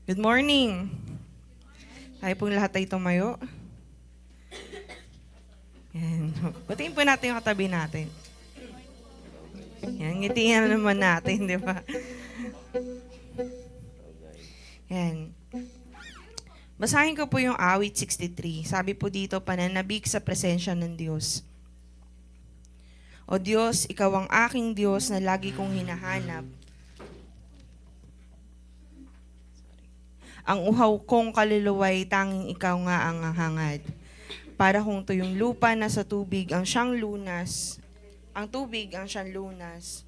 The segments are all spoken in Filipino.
Good morning. Tayo pong lahat ay tumayo. Yan. Batiin po natin yung katabi natin. Yan, ngitihan naman natin, di ba? Yan. Basahin ko po yung awit 63. Sabi po dito, pananabik sa presensya ng Diyos. O Diyos, Ikaw ang aking Diyos na lagi kong hinahanap. Ang uhaw kong kaluluway, tanging Ikaw nga ang hangad. Para kung tuyong lupa na sa tubig ang siyang lunas. Ang tubig ang siyang lunas.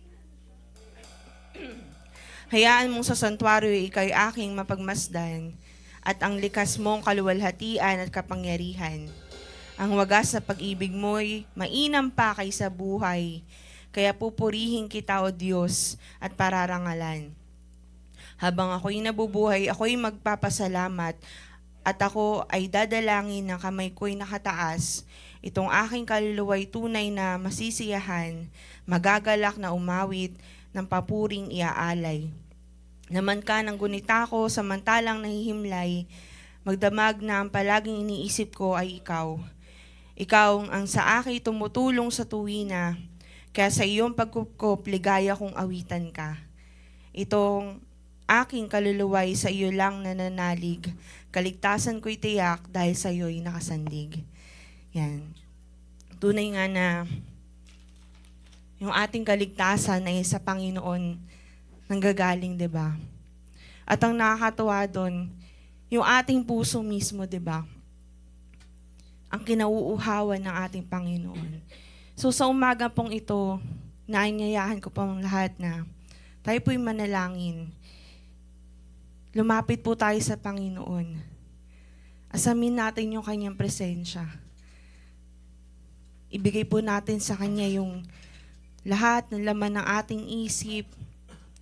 Hayaan mong sa santuaryo ika'y aking mapagmasdan, at ang likas mong kaluwalhatian at kapangyarihan. Ang wagas na pag-ibig mo'y mainam pa kaysa buhay, kaya pupurihin kita, O Diyos, at pararangalan. Habang ako'y nabubuhay, ako'y magpapasalamat, at ako ay dadalangin ng kamay ko'y nakataas. Itong aking kaluluway tunay na masisiyahan, magagalak na umawit, ng papuring iaalay. Naman ka ng gunita ko, samantalang nahihimlay, magdamag na ang palaging iniisip ko ay ikaw. Ikaw ang sa akin tumutulong sa tuwina, kaya sa iyong pagkukup, ligaya kong awitan ka. Itong aking kaluluway sa iyo lang nananalig, kaligtasan ko'y tiyak dahil sa iyo'y nakasandig. Yan. Tunay nga na yung ating kaligtasan ay sa Panginoon nanggagaling, 'di ba? At ang nakakatuwa doon, yung ating puso mismo, 'di ba? Ang kinauuhawan ng ating Panginoon. So sa umaga pong ito, naanyayahan ko pong lahat na tayo po'y manalangin. Lumapit po tayo sa Panginoon. Asamin natin yung kanyang presensya. Ibigay po natin sa kanya yung lahat ng laman ng ating isip,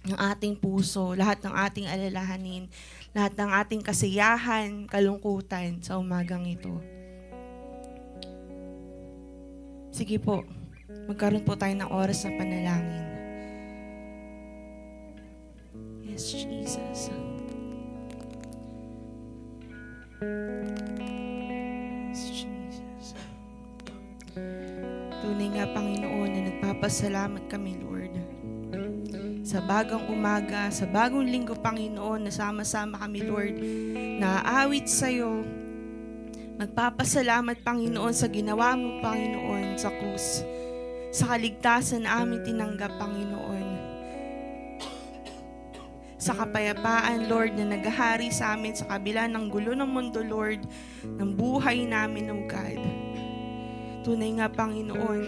ng ating puso, lahat ng ating alalahanin, lahat ng ating kasiyahan, kalungkutan sa umagang ito. Sige po, magkaroon po tayo ng oras na panalangin. Yes, Jesus. Yes, Jesus. Tunay nga, Panginoon, na nagpapasalamat kami, Lord. Sa bagong umaga, sa bagong linggo, Panginoon, nasama-sama kami, Lord, na aawit sa'yo. Magpapasalamat, Panginoon, sa ginawa mo, Panginoon, sa krus. Sa kaligtasan na aming tinanggap, Panginoon. Sa kapayapaan, Lord, na naghahari sa amin sa kabila ng gulo ng mundo, Lord, ng buhay namin, O God. Tunay nga, Panginoon,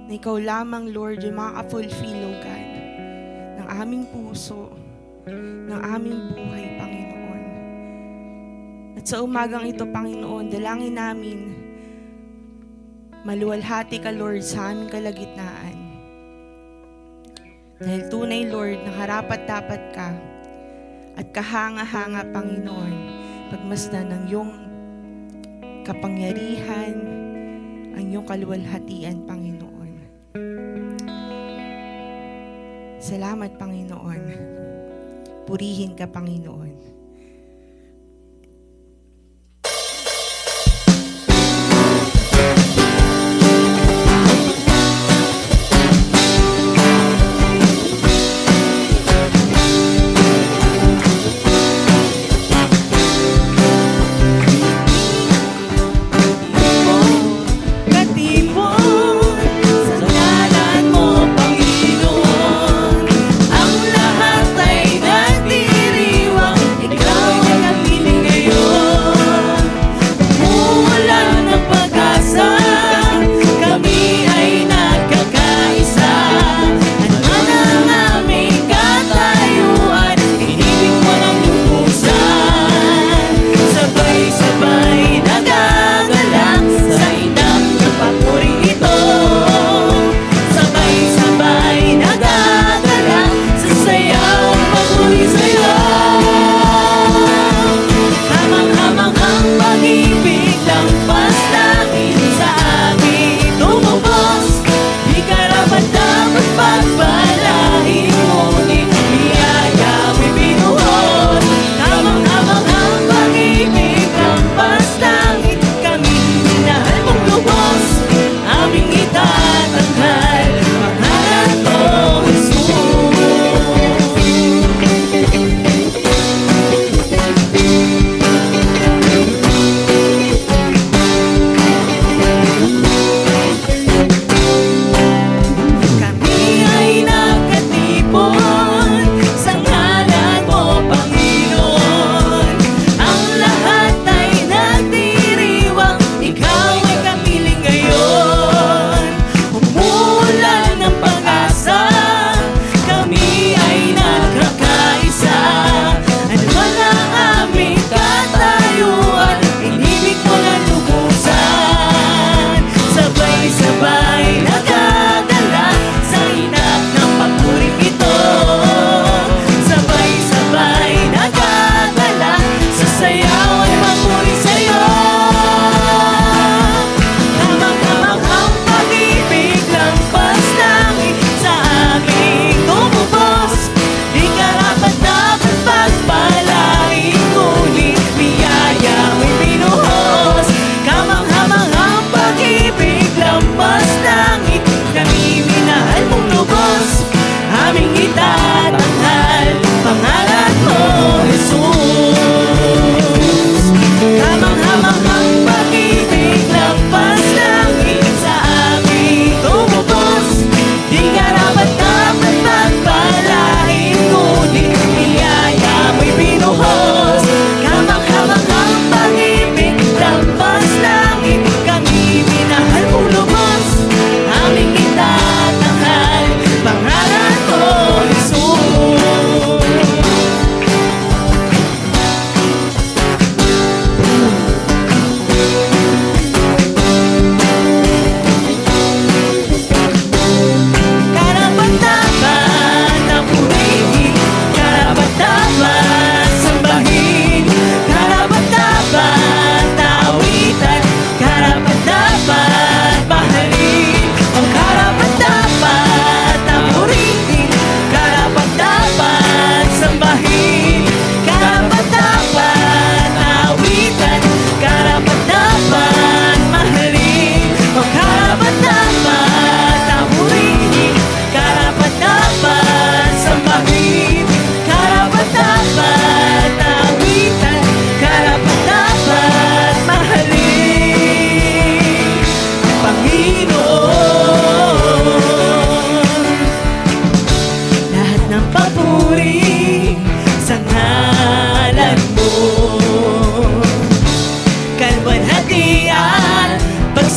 na ikaw lamang, Lord, yung makaka-fulfill, O God, ng aming puso, ng aming buhay, Panginoon. At sa umagang ito, Panginoon, dalangin namin, maluwalhati ka, Lord, sa aming kalagitnaan. Dahil tunay, Lord, na karapat-dapat ka at kahanga-hanga, Panginoon, pagmasdan ng iyong kapangyarihan, ang iyong kaluwalhatian, Panginoon. Salamat, Panginoon. Purihin ka, Panginoon. Ang lahat ay nagdiriwang,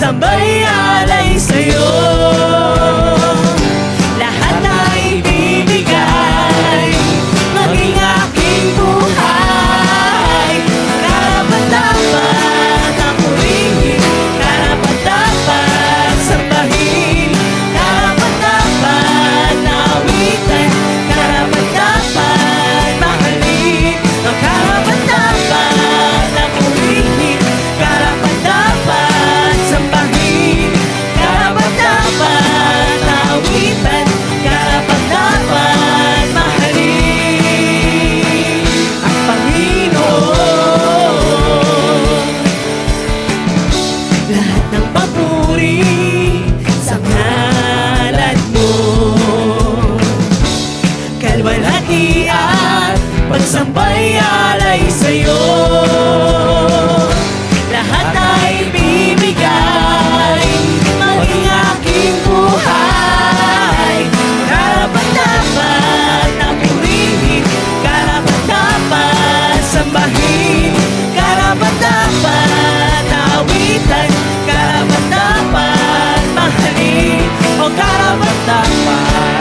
pagsambay alay sa'yo. Lahat ay bibigay, maging aking buhay. Karapat-dapat na purihin, karapat-dapat sambahin, karapat-dapat na awitan, karapat-dapat mahalin, ang karapat-dapat na purihin, karapat-dapat sambahin, karapat-dapat na awitan, karapat-dapat mahalin ang Panginoon. Lahat ng papuri sa ngalan mo, kalwalhati at pagsambay alay sa'yo. Lahat ay bibigay, maging aking buhay. Karapat-dapat na purihin, karapat-dapat sambahin, karapat-dapat na awitan, karapat-dapat mahalin, o karapat-dapat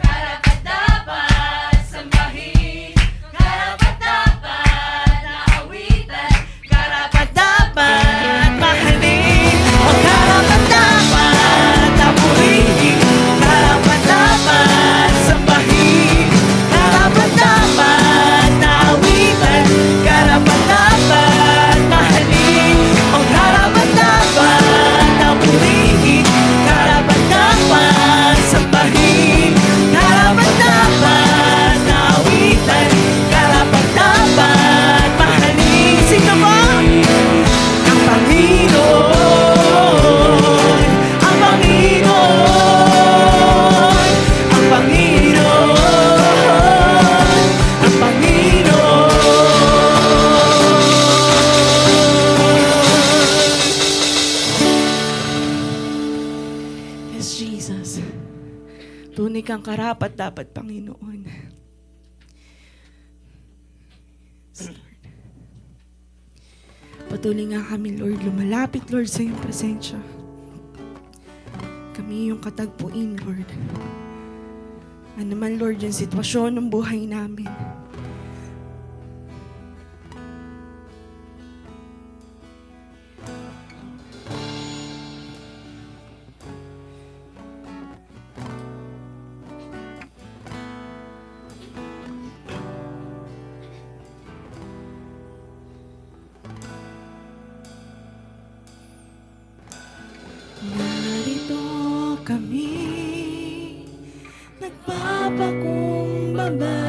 karapat-dapat sambahin, karapat-dapat na awitan, karapat-dapat mahalin, o karapat-dapat na purihin, karapat-dapat sambahin, karapat-dapat na awitan, karapat-dapat mahalin, o karapat-dapat na purihin, karapat-dapat sambahin, karapat-dapat na awitan, karapat-dapat mahalin. Sino ba? Ang Panginoon, ang Panginoon, ang Panginoon, ang Panginoon. Yes, Jesus. Tunay kang karapat-dapat, Panginoon. Yes, Lord. Patuloy nga kami, Lord, lumalapit, Lord, sa iyong presensya. Kami yung katagpuin, Lord. Ano man, Lord, yung sitwasyon ng buhay namin. Narito kami, nagpapakumbaba,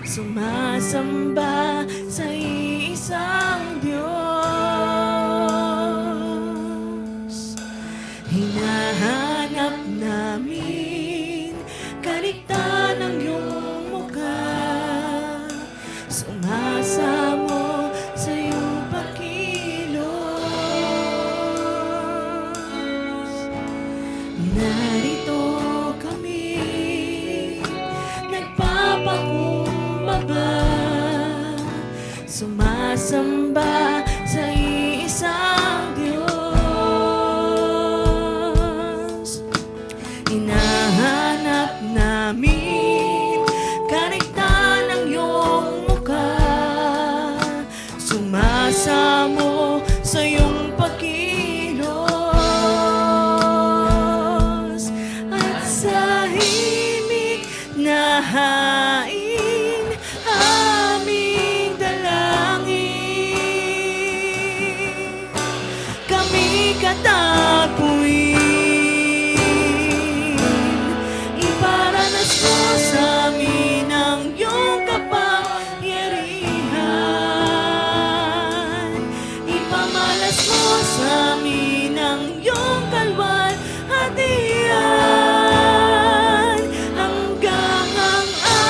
sumasamba sa isang Diyos. Hinahanap namin kaligtan ng iyong mukha, sumasamo sa iyong pagkilos. Narito kami, nagpapakumbaba, sumasamba sa isang Diyos. Hinahanap namin kaligtan ng iyong mukha, sumasamo sa iyong pagkilos, at sa himig na hain aming dalangin, kami katagpuin. Iparanas mo sa amin ang iyong kapangyarihan, ipamalas mo sa amin ang iyong kalwalhatian, hanggang ang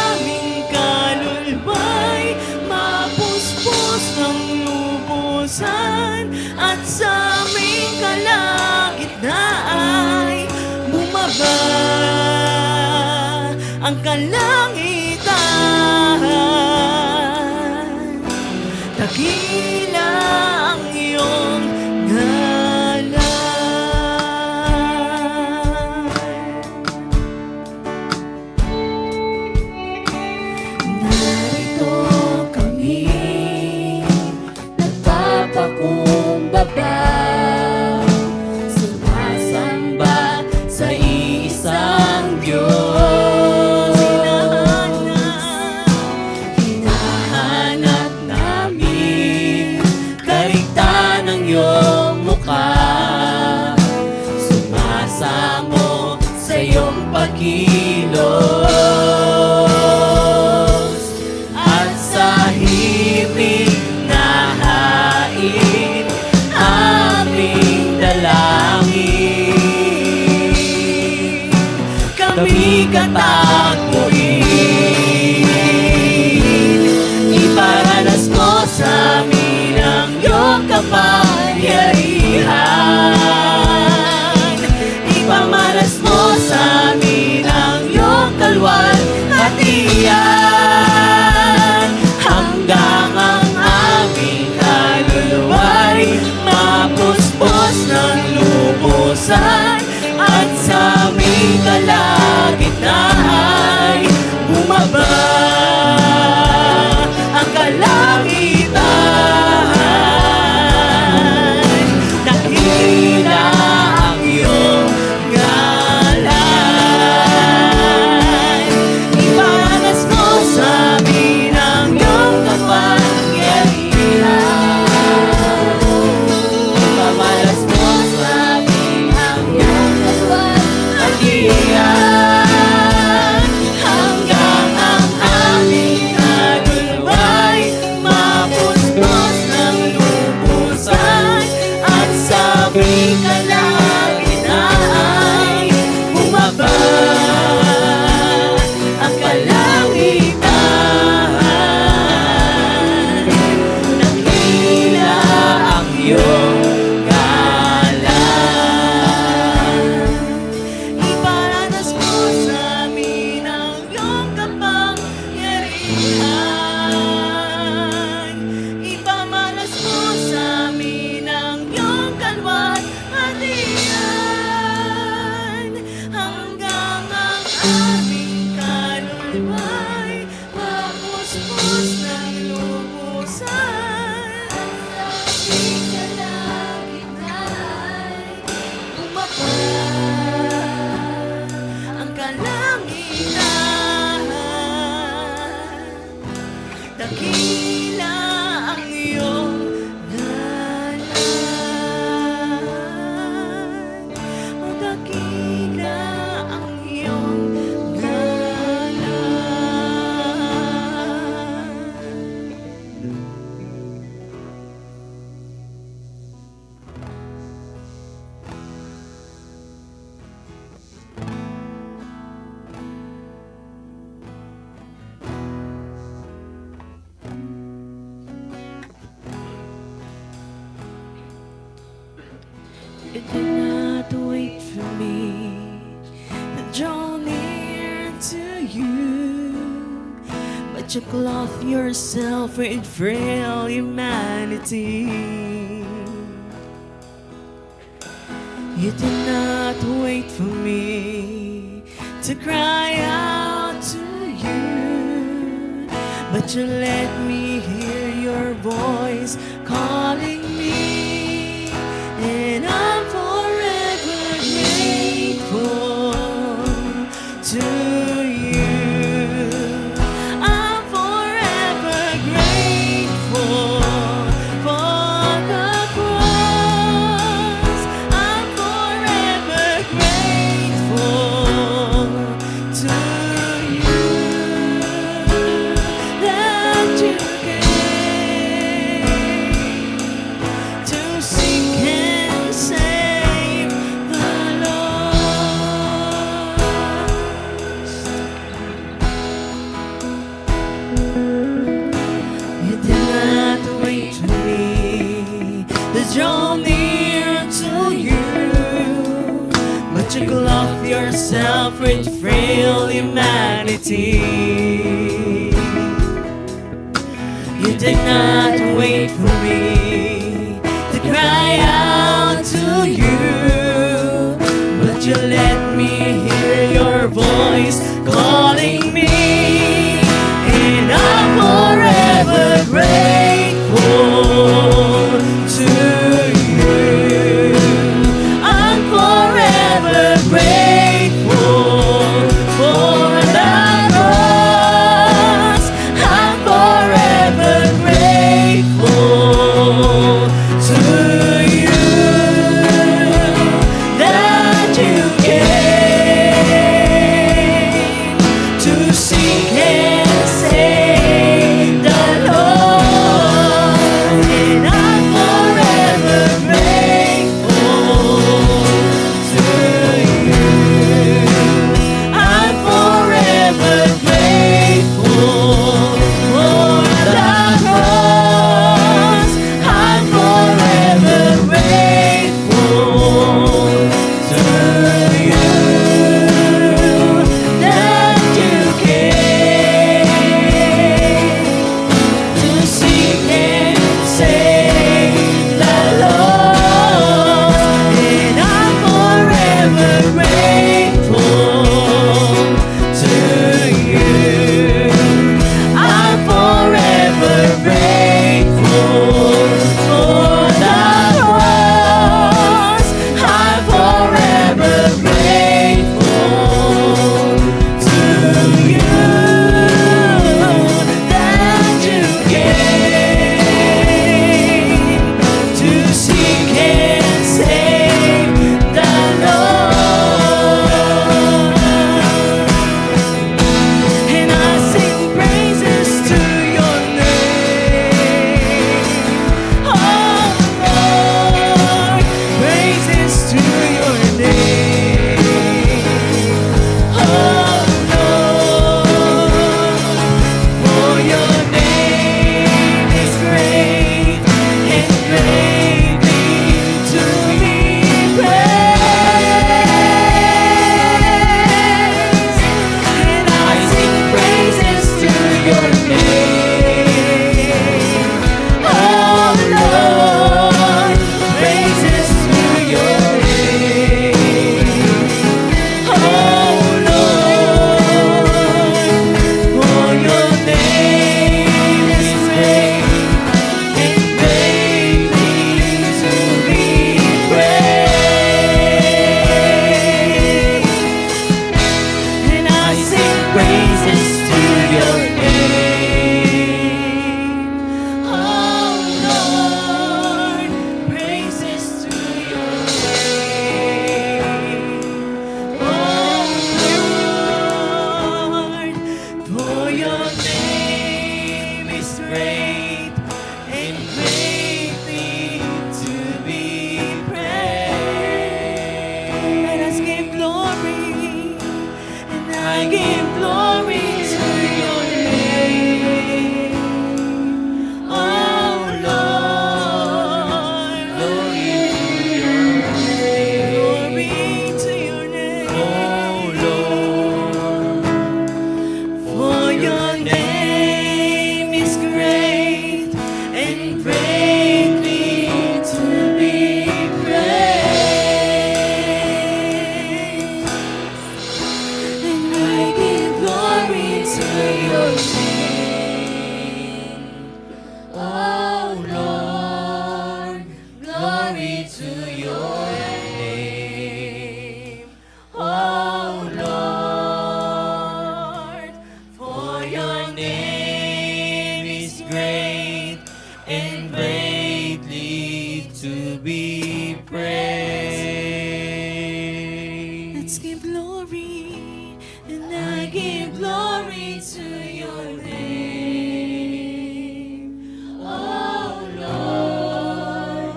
aming kaluluwa'y mapuspos ng lubusan, at sa aming kalagitnaan bumaba ang kalangitan. Dakila ang iyong ay mapuspos ng lubusan. Ang kalagitnaan Umapag ang kalangitan, dakila ang iyong ngalan. O dakila ang iyong ngalan. You did not wait for me to draw near to you, but you clothe yourself with frail humanity. You did not wait for me to cry out to you, but you let me hear your voice calling me, and I'm forever grateful to you. I'm forever grateful for the cross. I'm forever grateful to you that you came to seek and save the lost. You did not wait for me to draw near to you, but you clothe yourself with frail humanity. You did not wait for me to cry out to you, but you let me hear your voice calling me, and I'm forever grateful to you. I'm forever grateful for the cross. I'm forever grateful to you that you came to see name is great and greatly to be praised. Let's give glory, and I give glory to your name. Oh Lord,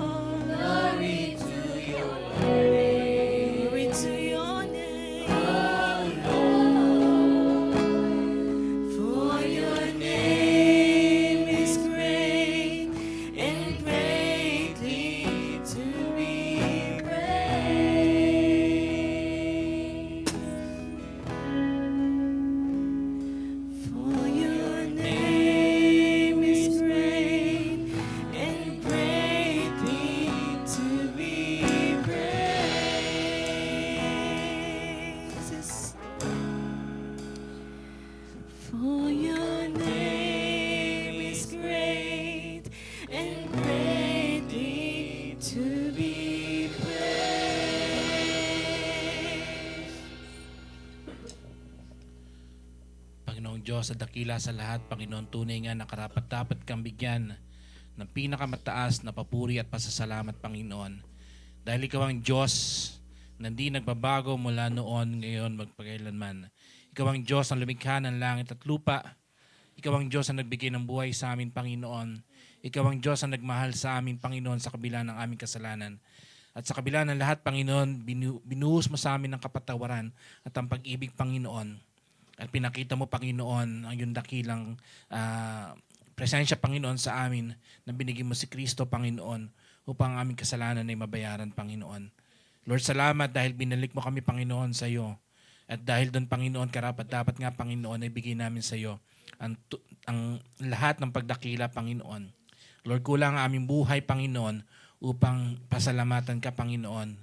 glory to your name. Glory to your name. Oh Lord, for your name is great and greatly to be praised. For your name is great and greatly to be praised. For your name is great and greatly to be praised. Panginoong Diyos, sa dakila sa lahat, Panginoon, tunay nga na karapat-dapat kang bigyan ng pinakamataas na papuri at pasasalamat, Panginoon. Dahil ikaw ang Diyos na hindi nagbabago mula noon, ngayon, magpakailanman. Ikaw ang Diyos ang lumikha ng langit at lupa. Ikaw ang Diyos ang nagbigay ng buhay sa amin, Panginoon. Ikaw ang Diyos ang nagmahal sa amin, Panginoon, sa kabila ng aming kasalanan. At sa kabila ng lahat, Panginoon, binuhos mo sa amin ang kapatawaran at ang pag-ibig, Panginoon. At pinakita mo, Panginoon, ang iyong dakilang presensya, Panginoon, sa amin na binigyan mo si Kristo, Panginoon, upang ang aming kasalanan ay mabayaran, Panginoon. Lord, salamat dahil binalik mo kami, Panginoon, sa iyo. At dahil doon, Panginoon, karapat-dapat nga, Panginoon, ay bigay namin sa iyo ang lahat ng pagdakila, Panginoon. Lord, kulang ang aming buhay, Panginoon, upang pasalamatan ka, Panginoon.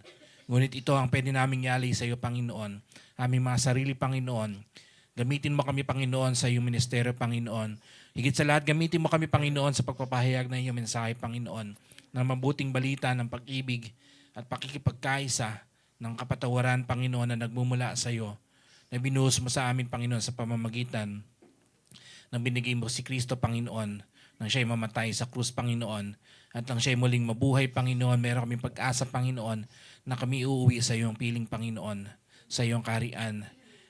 Ngunit ito ang pwede naming yali sa iyo, Panginoon. Aming mga sarili, Panginoon. Gamitin mo kami, Panginoon, sa iyong ministeryo, Panginoon. Higit sa lahat, gamitin mo kami, Panginoon, sa pagpapahayag ng iyong mensahe, Panginoon, ng mabuting balita ng pag-ibig at pakikipagkaisa ng kapatawaran, Panginoon, na nagmumula sa iyo, na binuhos mo sa amin, Panginoon, sa pamamagitan ng binigay mo si Kristo, Panginoon, nang siya'y mamatay sa krus, Panginoon, at nang siya'y muling mabuhay, Panginoon, meron kaming pag-asa, Panginoon, na kami uuwi sa iyong piling, Panginoon, sa iyong kaharian.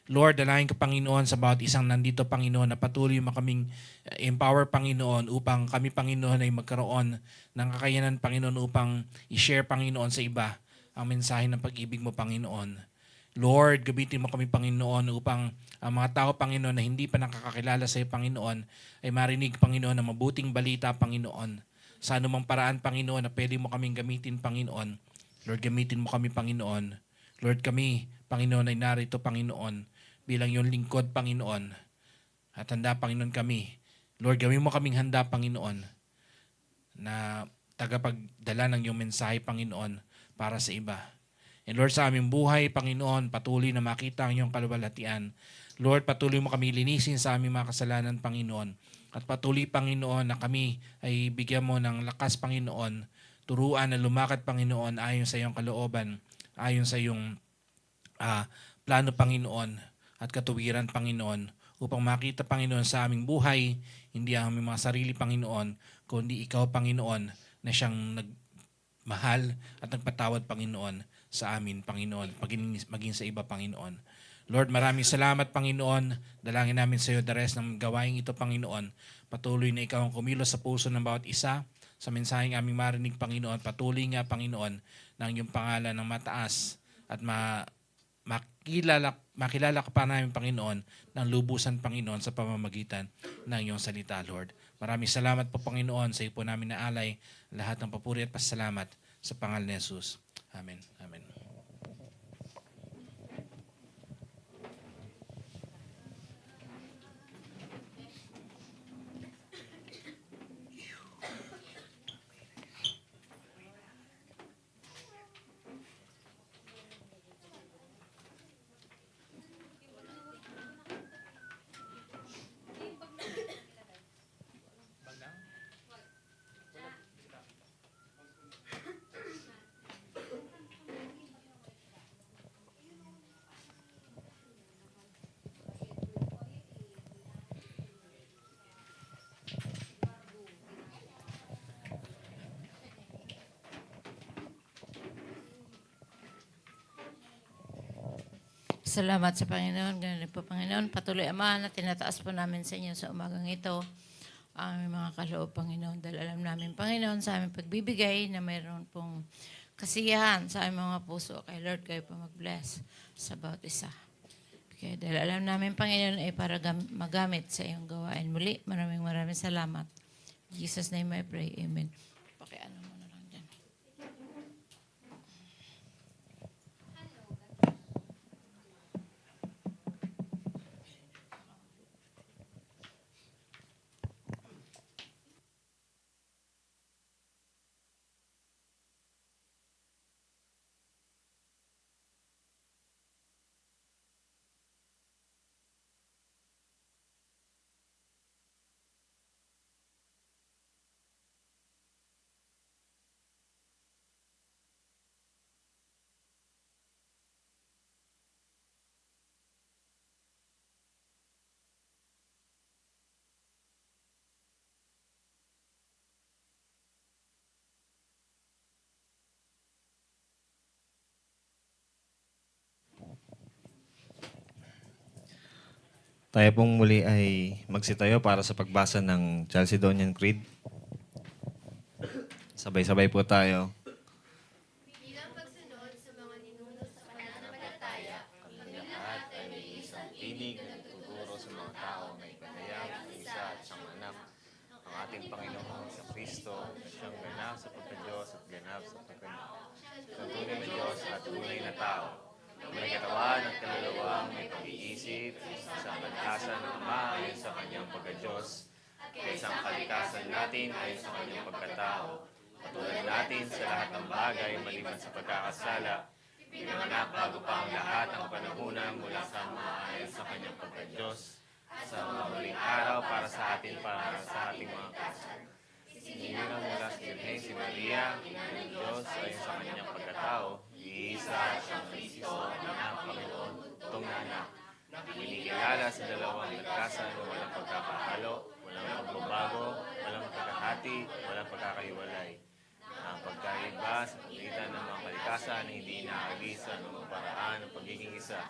Lord, dalahin ka, Panginoon, sa bawat isang nandito, Panginoon, na patuloy mo kaming empower, Panginoon, upang kami, Panginoon, ay magkaroon ng kakayanan, Panginoon, upang i-share, Panginoon, sa iba ang mensahe ng pag-ibig mo, Panginoon. Lord, gamitin mo kami, Panginoon, upang ang mga tao, Panginoon, na hindi pa nakakakilala sa iyo, Panginoon, ay marinig, Panginoon, ng mabuting balita, Panginoon. Sa anumang paraan, Panginoon, na pwede mo kaming gamitin, Panginoon. Lord, gamitin mo kami, Panginoon. Lord, kami, Panginoon, ay narito, Panginoon, bilang yung lingkod, Panginoon. At handa, Panginoon, kami. Lord, gawin mo kaming handa, Panginoon, na tagapagdala ng iyong mensahe, Panginoon, para sa iba. And Lord, sa aming buhay, Panginoon, patuloy na makita ang iyong kaluwalhatian. Lord, patuloy mo kami linisin sa aming mga kasalanan, Panginoon. At patuloy, Panginoon, na kami ay bigyan mo ng lakas, Panginoon, turuan na lumakad, Panginoon, ayon sa iyong kalooban, ayon sa iyong plano, Panginoon, at katuwiran, Panginoon, upang makita, Panginoon, sa aming buhay, hindi ang aming mga sarili, Panginoon, kundi ikaw, Panginoon, na siyang nagmahal at nagpatawad, Panginoon, sa amin, Panginoon, maging sa iba, Panginoon. Lord, maraming salamat, Panginoon. Dalangin namin sa iyo the rest ng gawain ito, Panginoon. Patuloy na ikaw ang kumilos sa puso ng bawat isa sa mensaheng aming marinig, Panginoon. Patuloy nga, Panginoon, ng iyong pangalan ng mataas at makilala ka pa namin, Panginoon, ng lubusan, Panginoon, sa pamamagitan ng iyong salita, Lord. Maraming salamat po, Panginoon, sa iyo po namin naalay lahat ng papuri at pasalamat sa pangalan ni Jesus. Amen. Amen. Salamat sa Panginoon. Ganun po, Panginoon. Patuloy, Ama, na tinataas po namin sa inyo sa umagang ito ang aming mga kaloob, Panginoon. Dahil alam namin, Panginoon, sa aming pagbibigay na mayroon pong kasiyahan sa aming mga puso. Kay Lord, kayo po mag-bless sa bawat isa. Kaya dahil alam namin, Panginoon, ay para magamit sa iyong gawain. Muli, maraming salamat. In Jesus' name I pray. Amen. Pakiano mo na lang dyan. Tayo pong muli ay magsitayo para sa pagbasa ng Chalcedonian Creed. Sabay-sabay po tayo. Bilang pagsunod sa mga ninuno sa pananampalataya, kami lahat ay may isang tinig na nagtuturo sa mga tao na ipinayag ang isa at siyang anak, Ang ating Panginoon sa Kristo na siyang ganap sa pagka-Diyos at ganap sa tunay na Diyos at tunay na tao. May katawan at kaluluwang may pag-iisip, sa kalikasan ng Ama ayon sa kanyang pagka-Diyos, at isang kalikasan natin ayon sa kanyang pagkatao. Patulad natin sa lahat ng bagay maliban sa pagkakasala, pinanganak bago pa ang lahat ng panahunan mula sa Ama ayon sa kanyang pagka-Diyos, sa mga huling araw para sa atin, para sa ating mga kaso. Sinilang mula sa Birhen si Maria, ina ng Diyos ayon sa kanyang pagkatao, iisa siyang Kristo, anak ng Panginoon, tungtong na anak. Kinikilala sa dalawang nagkasan na walang pagkakahalo, walang pagbabago, walang pagkakahati, walang pagkakaiwalay. Ang pagkaiba sa pagitan ng mga kalikasan na hindi inaagisa ng mga paraan ng pagiging isa.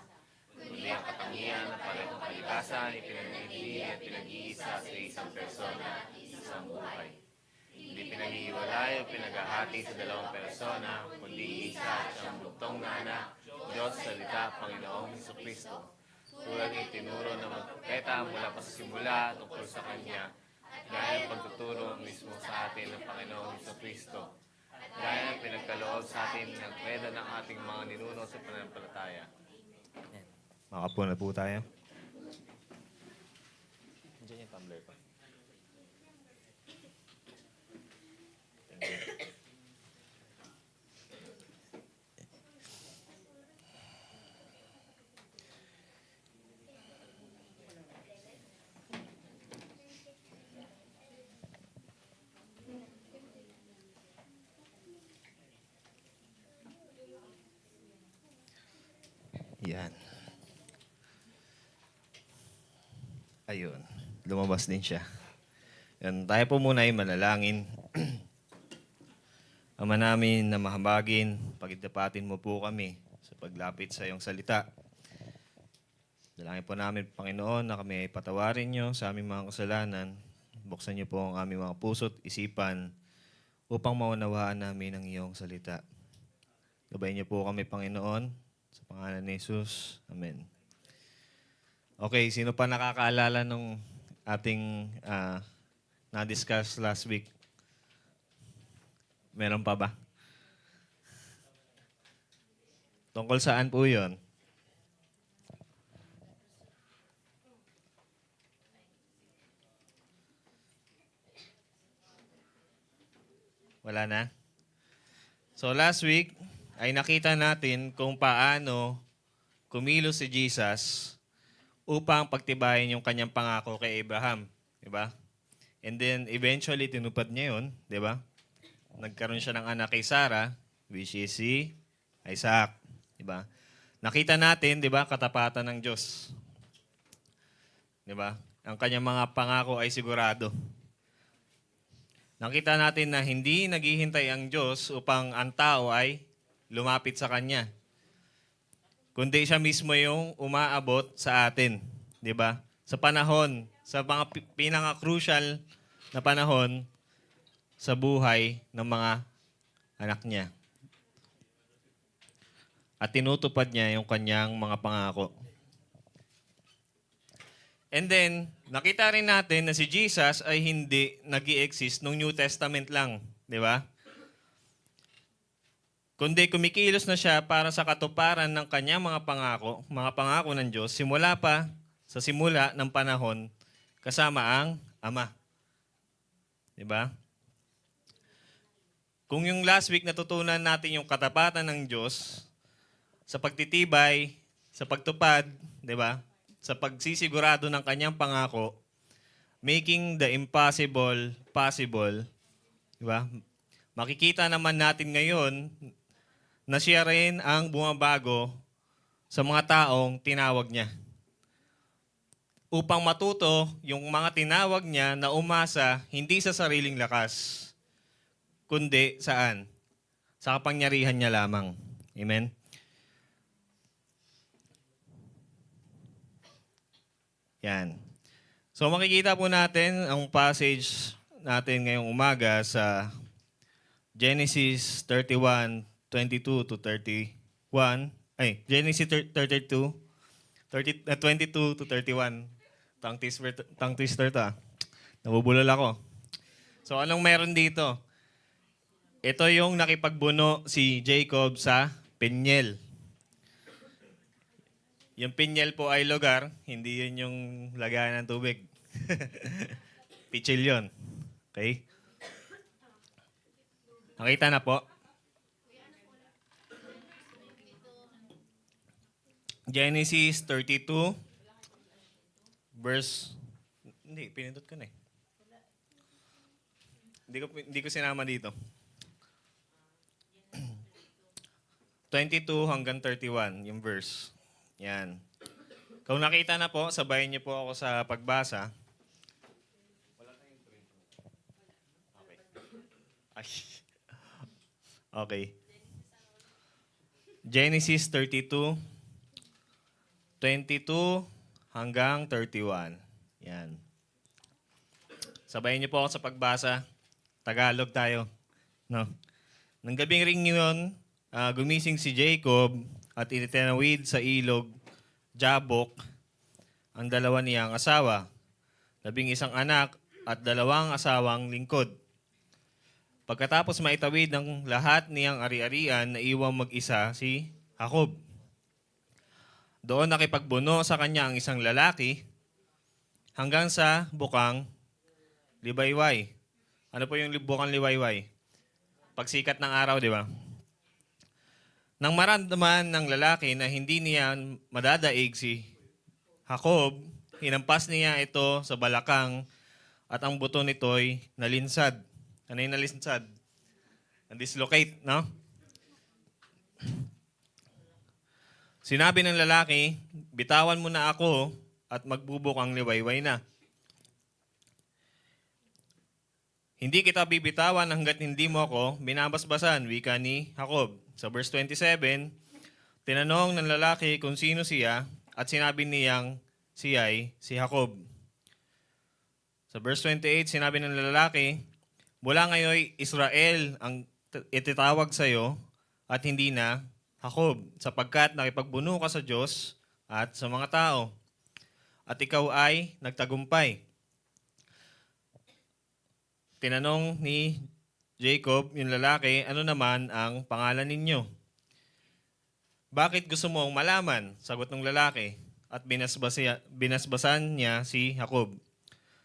Kundi ang katangian ng parehong kalikasan ipinag-ibig at pinag-iisa sa isang persona, isang buhay. Hindi pinag-iiwalay o pinag-ahati sa dalawang persona, kundi isa at siyang bugtong na anak, Diyos, Salita, Panginoong Jesucristo. Tulad ng tinuro ng mga propeta mula pa sa simula tungkol sa Kanya, at gaya ng pagtuturo mismo sa atin ng Panginoong Jesucristo. At gaya ng pinagkaloob sa atin ng kredo ng ating mga ninuno sa pananampalataya. Makapo na po tayo. Diyan yung tumbler ko. Thank you. Yan. Ayun. Lumabas din siya. Yan. Tayo po muna ay manalangin. Ama namin na mahabagin, pagdapatin mo po kami sa paglapit sa iyong salita. Dalangin po namin, Panginoon, na kami ay patawarin niyo sa aming mga kasalanan. Buksan niyo po ang aming mga puso't isipan upang maunawaan namin ang iyong salita. Gabayin niyo po kami, Panginoon, sa pangalan ni Jesus. Amen. Okay, sino pa nakakaalala nung ating na-discuss last week? Meron pa ba? Tungkol saan po yun? Wala na? So last week, ay nakita natin kung paano kumilos si Jesus upang pagtibayin yung kanyang pangako kay Abraham. Diba? And then, eventually, tinupad niya yun. Diba? Nagkaroon siya ng anak kay Sarah, which is si Isaac. Diba? Nakita natin, diba, katapatan ng Diyos. Diba? Ang kanyang mga pangako ay sigurado. Nakita natin na hindi naghihintay ang Diyos upang ang tao ay lumapit sa Kanya. kundi siya mismo yung umaabot sa atin, 'di ba? Sa panahon, sa mga pinaka-crucial na panahon sa buhay ng mga anak niya. At tinutupad niya yung kanyang mga pangako. And then, nakita rin natin na si Jesus ay hindi nag-i-exist nung New Testament lang. Di ba? Kundi kumikilos na siya para sa katuparan ng kanyang mga pangako ng Diyos, simula pa sa simula ng panahon kasama ang Ama. Di ba? Kung yung last week natutunan natin yung katapatan ng Diyos sa pagtitibay, sa pagtupad, di ba? Sa pagsisigurado ng kanyang pangako, making the impossible possible, di ba? Makikita naman natin ngayon na siya rin ang bumabago sa mga taong tinawag niya. Upang matuto yung mga tinawag niya na umasa hindi sa sariling lakas, kundi saan? Sa kapangyarihan niya lamang. Amen? Yan. So makikita po natin ang passage natin ngayong umaga sa Genesis 31:22 to 31. Genesis 32, 22 to 31. Tongue twister to. Nabubulol ako. So anong meron dito? Ito yung nakipagbuno si Jacob sa Peniel. Yung Peniel po ay lugar, hindi yun yung lagayan ng tubig. Pichil yun. Okay? Nakita na po? Genesis 32, verse... Hindi, pinindot ko na eh. Hindi ko sinama dito. 22 hanggang 31, yung verse. Yan. Kung nakita na po, sabayan niyo po ako sa pagbasa. Okay. Okay. Genesis 32, 22 hanggang 31. Yan. Sabayan niyo po ako sa pagbasa. Tagalog tayo. No? Nang gabing ring yun, gumising si Jacob at itinawid sa ilog Jabok ang dalawa niyang asawa, 11 anak at 2 asawang lingkod. Pagkatapos maitawid ng lahat niyang ari-arian, naiwang mag-isa si Jacob. Doon nakipagbuno sa kanya ang isang lalaki hanggang sa bukang Libayway. Ano po yung bukang Libayway? Pagsikat ng araw, di ba? Nang maramdaman ng lalaki na hindi niya madadaig si Jacob, hinampas niya ito sa balakang at ang buto nito'y nalinsad. Ano yung nalinsad? Na-dislocate, no? Sinabi ng lalaki, bitawan mo na ako at magbubukang liwayway na. Hindi kita bibitawan hanggat hindi mo ako binabasbasan, wika ni Jacob. Sa verse 27, tinanong ng lalaki kung sino siya at sinabi niyang siya'y si Jacob. Sa verse 28, sinabi ng lalaki, mula ngayon Israel ang ititawag sa iyo at hindi na Jacob, sapagkat nakipagbuno ka sa Diyos at sa mga tao. At ikaw ay nagtagumpay. Tinanong ni Jacob, yung lalaki, ano naman ang pangalan ninyo? Bakit gusto mong malaman? Sagot ng lalaki. At binasbasan niya si Jacob.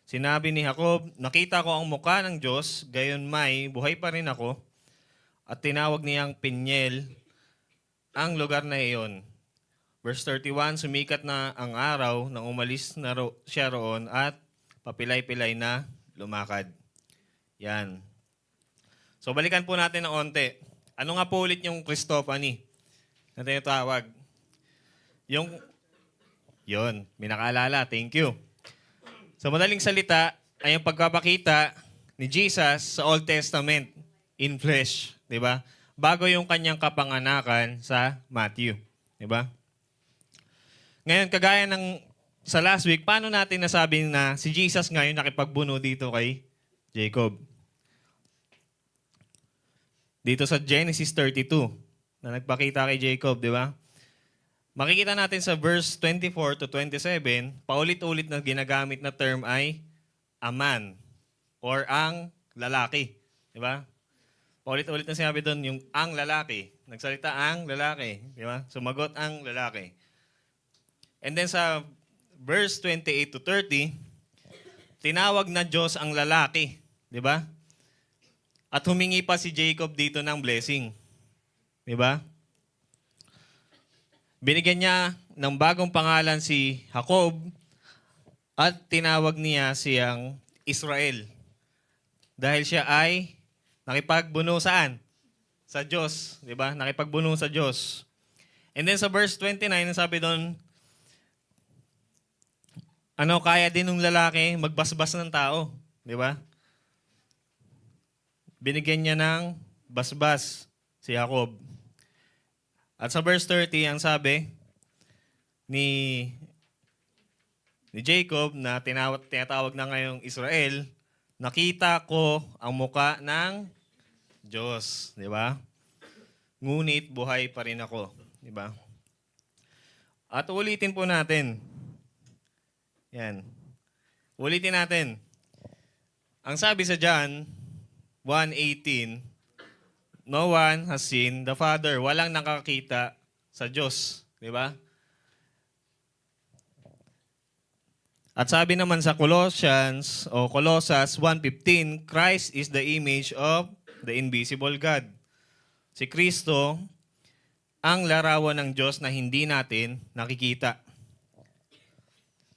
Sinabi ni Jacob, nakita ko ang mukha ng Diyos, gayon may buhay pa rin ako. At tinawag niyang Peniel ang lugar na iyon. Verse 31, sumikat na ang araw nang umalis na siya roon at papilay-pilay na lumakad. Yan. So balikan po natin ng onte. Ano nga po ulit yung Christophany na tinatawag? Yun, may nakaalala. Thank you. Sa madaling salita, ay ang pagpapakita ni Jesus sa Old Testament in flesh. Diba? Bago yung kanyang kapanganakan sa Matthew. Diba? Ngayon, kagaya ng sa last week, paano natin nasabi na si Jesus ngayon nakipagbuno dito kay Jacob? Dito sa Genesis 32, na nagpakita kay Jacob, di ba? Makikita natin sa verse 24 to 27, paulit-ulit na ginagamit na term ay a man or ang lalaki. Di ba? Paulit-ulit na sinabi doon yung ang lalaki. Nagsalita ang lalaki. Di ba? Sumagot ang lalaki. And then sa verse 28 to 30, tinawag na Diyos ang lalaki. Di ba? At humingi pa si Jacob dito ng blessing. Di ba? Binigyan niya ng bagong pangalan si Jacob at tinawag niya siyang Israel. Dahil siya ay nakipagbuno saan? Sa Diyos. Di ba? Nakipagbuno sa Diyos. And then sa verse 29, sabi doon, kaya din ng lalaki magbasbas ng tao. Di ba? Binigyan niya ng basbas si Jacob. At sa verse 30, ang sabi ni Jacob na tinatawag na ngayong Israel, nakita ko ang muka ng Diyos. Di ba? Ngunit buhay pa rin ako. Di ba? At ulitin po natin. Yan. Ulitin natin. Ang sabi sa John 1:18, no one has seen the Father. Walang nakakita sa Diyos. Di ba? At sabi naman sa Colossians 1:15, Christ is the image of the invisible God. Si Kristo ang larawan ng Diyos na hindi natin nakikita.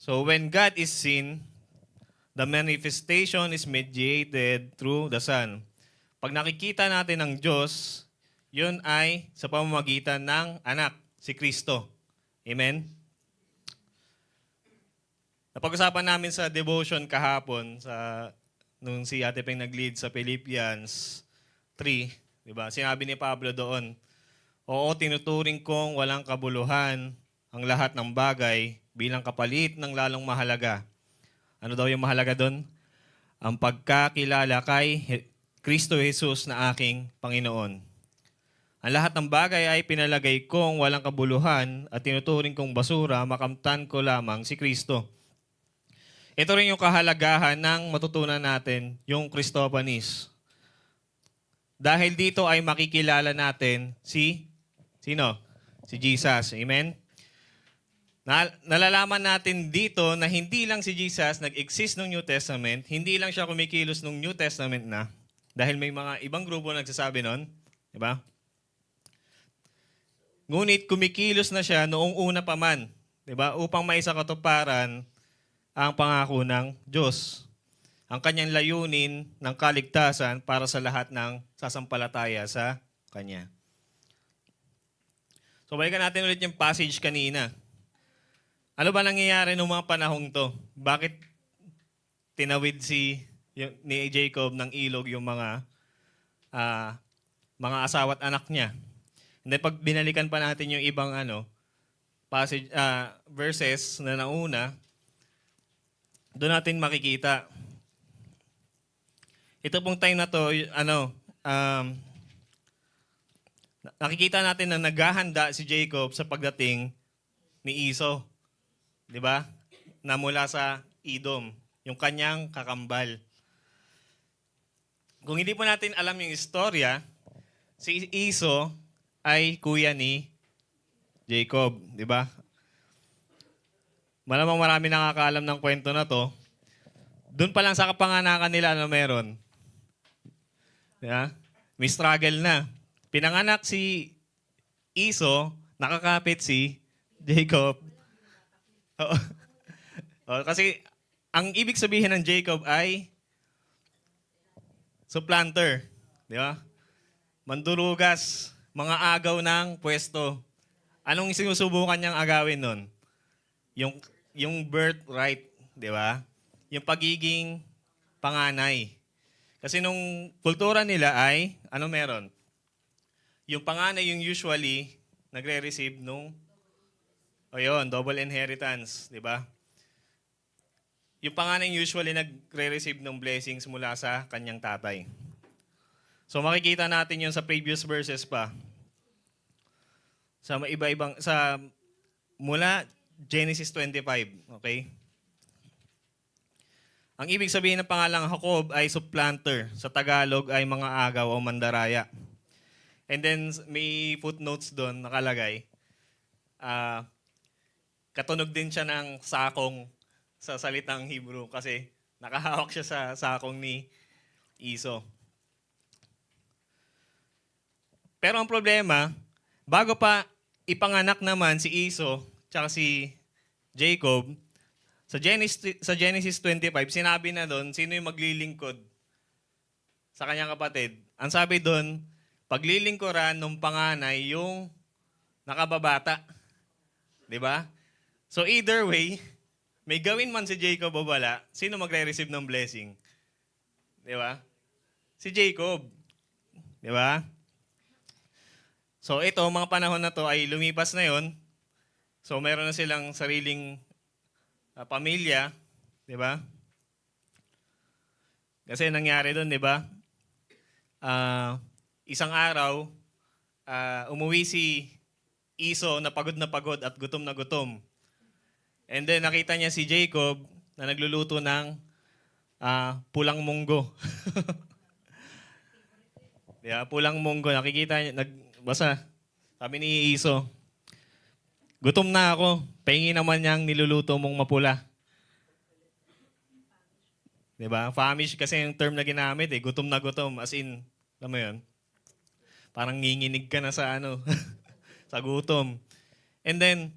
So when God is seen, the manifestation is mediated through the Son. Pag nakikita natin ang Diyos, yun ay sa pamamagitan ng anak, si Kristo. Amen? Napag-usapan namin sa devotion kahapon, nung si Ate Peng nag-lead sa Philippians 3, di ba? Sinabi ni Pablo doon, oo, tinuturing kong walang kabuluhan ang lahat ng bagay bilang kapalit ng lalong mahalaga. Ano daw yung mahalaga doon? Ang pagkakilala kay Kristo Jesus na aking Panginoon. Ang lahat ng bagay ay pinalagay kong walang kabuluhan at tinuturing kong basura, makamtan ko lamang si Kristo. Ito rin yung kahalagahan ng matutunan natin, yung Christopanis. Dahil dito ay makikilala natin sino? Si Jesus. Amen? Nalalaman natin dito na hindi lang si Jesus nag-exist ng New Testament, hindi lang siya kumikilos ng New Testament na, dahil may mga ibang grupo nagsasabi nun, di ba? Ngunit kumikilos na siya noong una pa man, di ba? Upang maisa katuparan ang pangako ng Diyos. Ang kanyang layunin ng kaligtasan para sa lahat ng sasampalataya sa Kanya. So balikan natin ulit yung passage kanina. Ano ba nangyayari noong mga panahong to? Bakit tinawid ni Jacob ng ilog yung mga asawa at anak niya? And then pag binalikan pa natin yung ibang passage, verses na nauna, doon natin makikita. Ito pong time na to, nakikita natin na naghahanda si Jacob sa pagdating ni Esau. Di ba? Na mula sa Edom, yung kanyang kakambal. Kung hindi po natin alam yung istorya, si Esau ay kuya ni Jacob, di ba? Malamang marami nakakaalam ng kwento na to. Doon pa lang sa kapanganakan nila meron. Di ba? May struggle na. Pinanganak si Esau, nakakapit si Jacob. Kasi ang ibig sabihin ng Jacob ay supplanter, di ba? Mandurugas, mga agaw ng pwesto. Anong sinusubukan niyang agawin nun? Yung birthright, di ba? Yung pagiging panganay. Kasi nung kultura nila ay, meron? Yung panganay yung usually nagre-receive nung O yun, double inheritance, di ba? Yung panganay usually nagre-receive ng blessings mula sa kanyang tatay. So makikita natin yun sa previous verses pa. Sa iba-ibang, mula Genesis 25, okay? Ang ibig sabihin ng pangalang Jacob ay supplanter. Sa Tagalog ay mga agaw o mandaraya. And then may footnotes doon nakalagay. Katunog din siya ng sakong sa salitang Hebrew kasi nakahawak siya sa sakong ni Iso. Pero ang problema, bago pa ipanganak naman si Iso tsaka si Jacob, sa Genesis 25, sinabi na doon, sino yung maglilingkod sa kanyang kapatid. Ang sabi doon, paglilingkuran ng panganay yung nakababata. Di ba? So either way, may gawin man si Jacob o wala, sino magre-receive ng blessing? Di ba? Si Jacob. Di ba? So ito, mga panahon na to ay lumipas na yon. So meron na silang sariling pamilya, di ba? Kasi nangyari doon, di ba? Isang araw, umuwi si Iso na pagod at gutom na gutom. And then nakita niya si Jacob na nagluluto ng pulang munggo. Yeah, pulang munggo. Nakikita niya, basta, sabi ni Iso, gutom na ako. Pahingi naman niyang niluluto mong mapula. Diba? Famish kasi yung term na ginamit eh. Gutom na gutom. As in, alam mo yun? Parang nginginig ka na sa sa gutom. And then,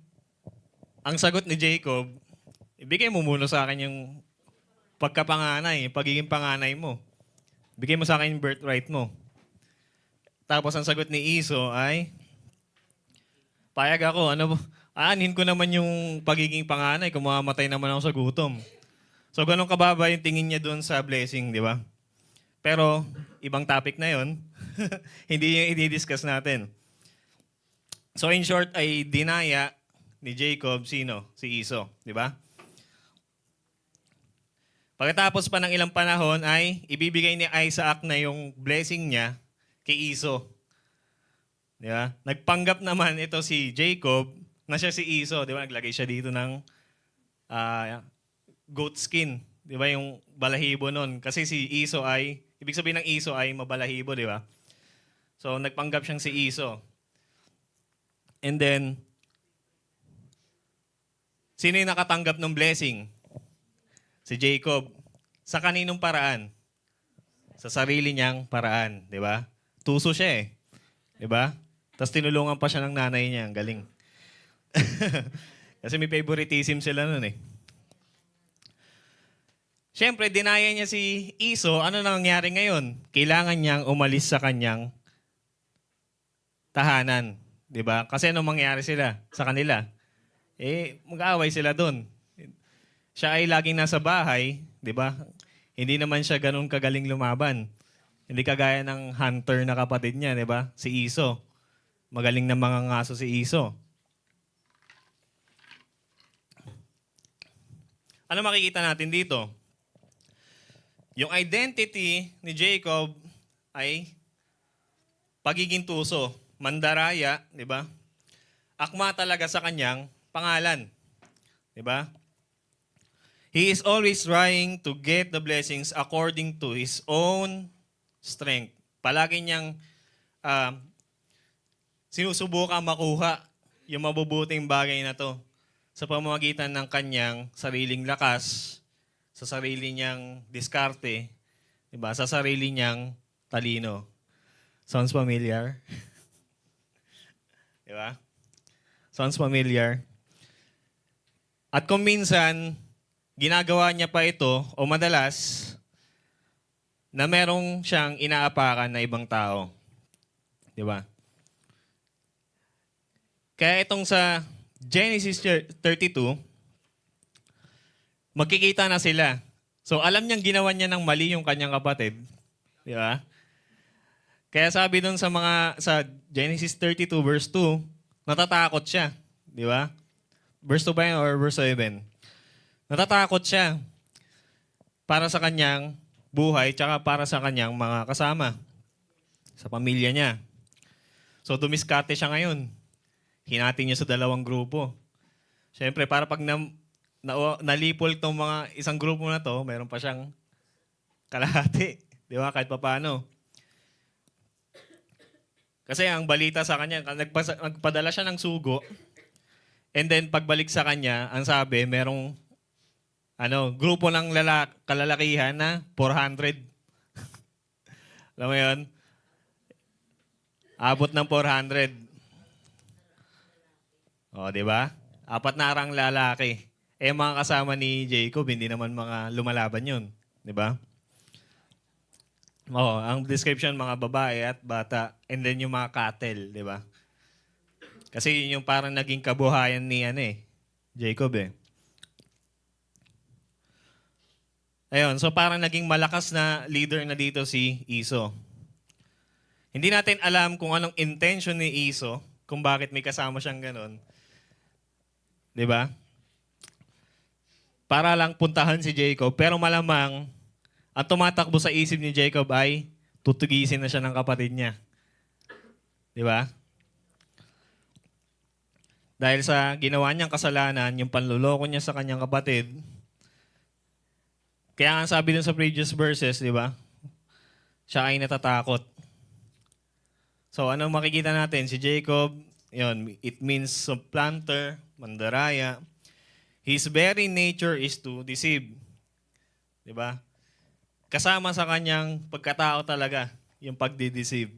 ang sagot ni Jacob, ibigay mo muna sa akin yung pagkapanganay, pagiging panganay mo. Bigay mo sa akin yung birthright mo. Tapos ang sagot ni Iso ay, payag ako, aanhin ko naman yung pagiging panganay kung mamamatay naman ako sa gutom. So, ganun kababa yung tingin niya doon sa blessing, di ba? Pero, ibang topic na yon. Hindi yung i-discuss natin. So, in short, ay dinaya ni Jacob, sino? Si Iso, di ba? Pagkatapos pa ng ilang panahon ay ibibigay ni Isaac na yung blessing niya kay Iso. Di ba? Nagpanggap naman ito si Jacob na siya si Iso. Di ba? Naglagay siya dito ng goat skin. Di ba? Yung balahibo nun. Kasi si Iso ay, ibig sabihin ng Iso ay mabalahibo, di ba? So, nagpanggap siyang si Iso. And then, sino yung nakatanggap ng blessing? Si Jacob. Sa kaninong paraan? Sa sarili niyang paraan. Di ba? Tuso siya eh. Di ba? Tapos tinulungan pa siya ng nanay niya. Ang galing. Kasi may favoritism sila nun eh. Siyempre, dinaya niya si Iso. Ano nangyari ngayon? Kailangan niyang umalis sa kanyang tahanan. Di ba? Kasi anong mangyari sila sa kanila? Mag-aaway sila doon. Siya ay laging nasa bahay. Di ba? Hindi naman siya ganun kagaling lumaban. Hindi kagaya ng hunter na kapatid niya, di ba? Si Iso. Magaling na mga ngaso si Iso. Ano makikita natin dito? Yung identity ni Jacob ay pagiging tuso, mandaraya, di ba? Akma talaga sa kanyang pangalan. Di ba? He is always trying to get the blessings according to his own strength. Palagi niyang sinusubukan makuha yung mabubuting bagay na to sa pamamagitan ng kanyang sariling lakas, sa sarili niyang diskarte, diba? Sa sarili niyang talino. Sounds familiar? Diba? Sounds familiar? At kung minsan, ginagawa niya pa ito, o madalas, na merong siyang inaapakan na ibang tao. Diba? Kaya itong sa Genesis 32, magkikita na sila. So alam niyang ginawa niya ng mali yung kanyang kapatid. Di ba? Kaya sabi dun sa Genesis 32 verse 2, natatakot siya. Di ba? verse 2 ba yan or verse 7? Natatakot siya para sa kanyang buhay tsaka para sa kanyang mga kasama sa pamilya niya. So dumiskarte siya ngayon. Hinati niya sa dalawang grupo. Siyempre, para pag nalipol tong mga isang grupo na to, meron pa siyang kalahati. Di ba? Kahit papaano. Kasi ang balita sa kanya, nagpadala siya ng sugo, and then pagbalik sa kanya, ang sabi, merong grupo ng kalalakihan na 400. Alam mo yun? Abot ng 400. O, di ba? 4 na arang lalaki. Eh, mga kasama ni Jacob, hindi naman mga lumalaban yun. Di ba? Ang description, mga babae at bata, and then yung mga cattle, di ba? Kasi yun yung parang naging kabuhayan ni Jacob eh. Ayun, so parang naging malakas na leader na dito si Iso. Hindi natin alam kung anong intention ni Iso, kung bakit may kasama siyang ganon. Di ba? Para lang puntahan si Jacob, pero malamang ang tumatakbo sa isip ni Jacob ay tutugisin na siya ng kapatid niya. Di ba? Dahil sa ginawa niyang kasalanan, yung panluloko niya sa kanyang kapatid, kaya nga sabi dun sa previous verses, di ba? Siya ay natatakot. So, ano makikita natin? Si Jacob, yun, it means supplanter, mandaraya. His very nature is to deceive. Di ba? Kasama sa kanyang pagkatao talaga, yung pagdideceive.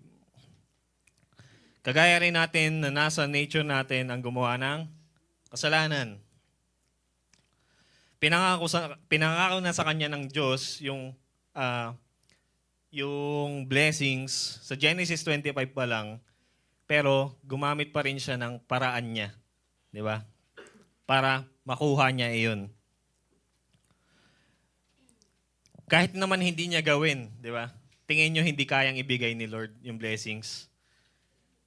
Kagaya rin natin na nasa nature natin ang gumawa ng kasalanan. Pinangako na sa kanya ng Diyos yung blessings sa Genesis 25 pa lang, pero gumamit pa rin siya ng paraan niya. Di ba? Para makuha niya iyon. Kahit naman hindi niya gawin, di ba? Tingin nyo hindi kayang ibigay ni Lord yung blessings.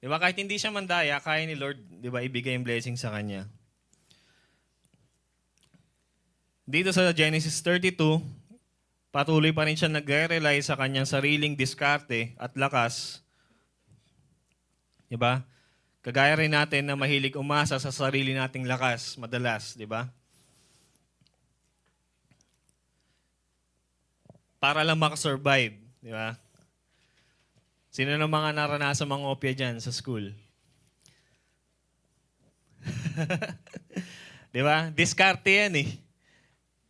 Di ba? Kahit hindi siya mandaya, kaya ni Lord, di ba, ibigay yung blessings sa kanya. Dito sa Genesis 32, patuloy pa rin siya nagre-rely sa kanyang sariling diskarte at lakas. Di ba? Kagaya rin natin na mahilig umasa sa sarili nating lakas, madalas, di ba? Para lang makasurvive, di ba? Sino na mga naranasan mga opya dyan sa school? Di ba? Diskarte yan eh.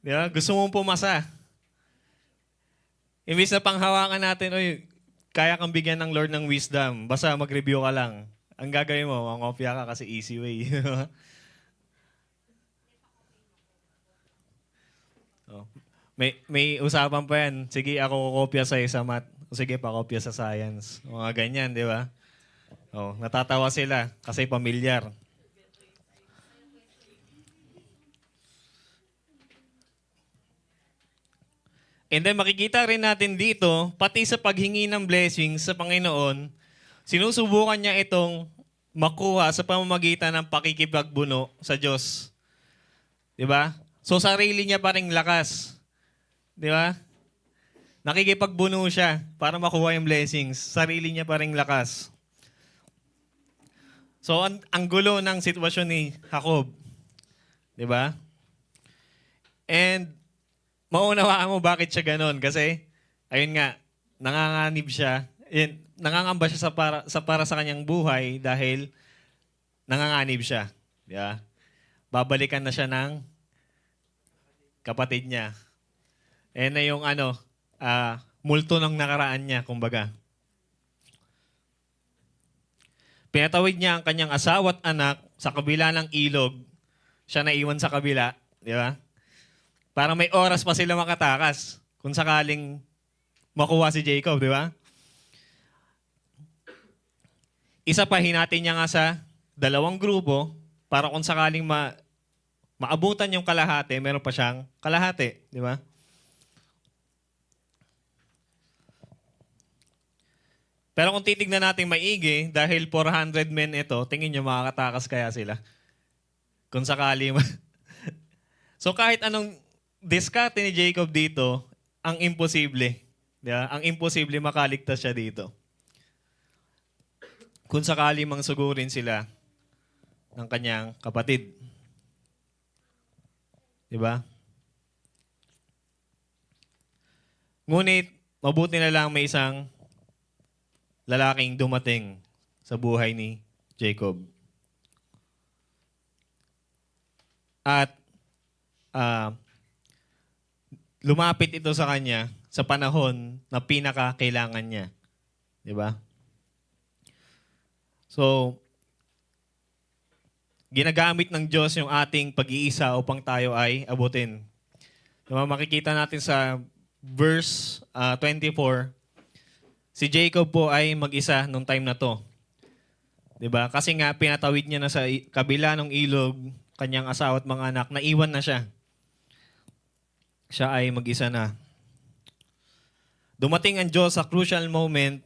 Di ba? Gusto mong pumasa. Imbis na panghawakan natin, oy, kaya kang bigyan ng Lord ng wisdom, basta mag-review ka lang. Ang gagawin mo, mga opya ka kasi easy way. Oh. May usapan pa yan. Sige, ako kokopya sa'yo sa math. O sige, pakopya sa science. Mga ganyan, di ba? Oh, natatawa sila kasi pamilyar. And then makikita rin natin dito, pati sa paghingi ng blessings sa Panginoon, sinusubukan niya itong makuha sa pamamagitan ng pakikipagbuno sa Diyos. Di ba? So sarili niya pa ring lakas. Di ba? Nakikipagbuno siya para makuha yung blessings. Sarili niya pa ring lakas. So ang gulo ng sitwasyon ni Jacob. Di ba? And maunawaan mo bakit siya ganon. Kasi, ayun nga, nanganganib siya. Nangangamba siya para sa kanyang buhay dahil nanganganib siya. Di ba? Babalikan na siya ng kapatid niya. Na yung multo ng nakaraan niya, kumbaga. Pinatawid niya ang kanyang asawa at anak sa kabila ng ilog. Siya naiwan sa kabila. Di ba? Para may oras pa sila makatakas kung sakaling makuha si Jacob, di ba? Isa pa, hinati niya nga sa 2 grupo para kung sakaling maabutan yung kalahati, meron pa siyang kalahati, di ba? Pero kung titignan natin maigi, dahil 400 men ito, tingin nyo makakatakas kaya sila? Kung sakali man. So kahit anong diskarte ni Jacob dito, ang imposible. Di ba? Ang imposible makaligtas siya dito. Kung sakali mang sugurin sila ng kanyang kapatid. Di ba? Ngunit, mabuti na lang may isang lalaking dumating sa buhay ni Jacob. At lumapit ito sa kanya sa panahon na pinakakailangan niya. Di ba? So, ginagamit ng Diyos yung ating pag-iisa upang tayo ay abutin. Diba? Makikita natin sa verse 24, si Jacob po ay mag-isa nung time na to. Diba? Kasi nga, pinatawid niya na sa kabila ng ilog, kanyang asawa at mga anak, naiwan na siya. Siya ay mag-isa na. Dumating ang Diyos sa crucial moment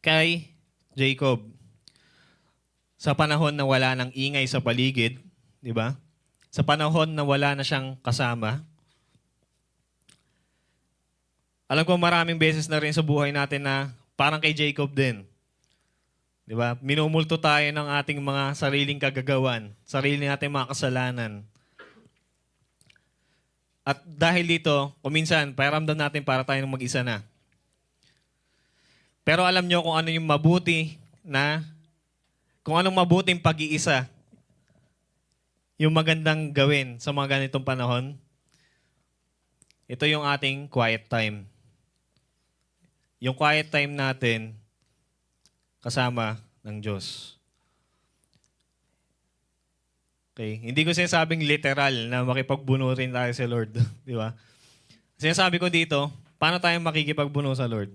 kay Jacob. Sa panahon na wala ng ingay sa paligid, di ba? Sa panahon na wala na siyang kasama. Alam ko maraming beses na rin sa buhay natin na parang kay Jacob din. Di ba? Minumulto tayo ng ating mga sariling kagagawan, sarili nating mga kasalanan. At dahil dito, kuminsan, pakiramdam natin para tayong mag-isa na. Pero alam nyo kung ano yung mabuti kung anong mabuting pag-iisa yung magandang gawin sa mga ganitong panahon. Ito yung ating quiet time. Yung quiet time natin kasama ng Diyos. Okay? Hindi ko sinasabing literal na makipagbuno rin tayo sa Lord. Di ba? Sinasabi ko dito, paano tayo makikipagbuno sa Lord?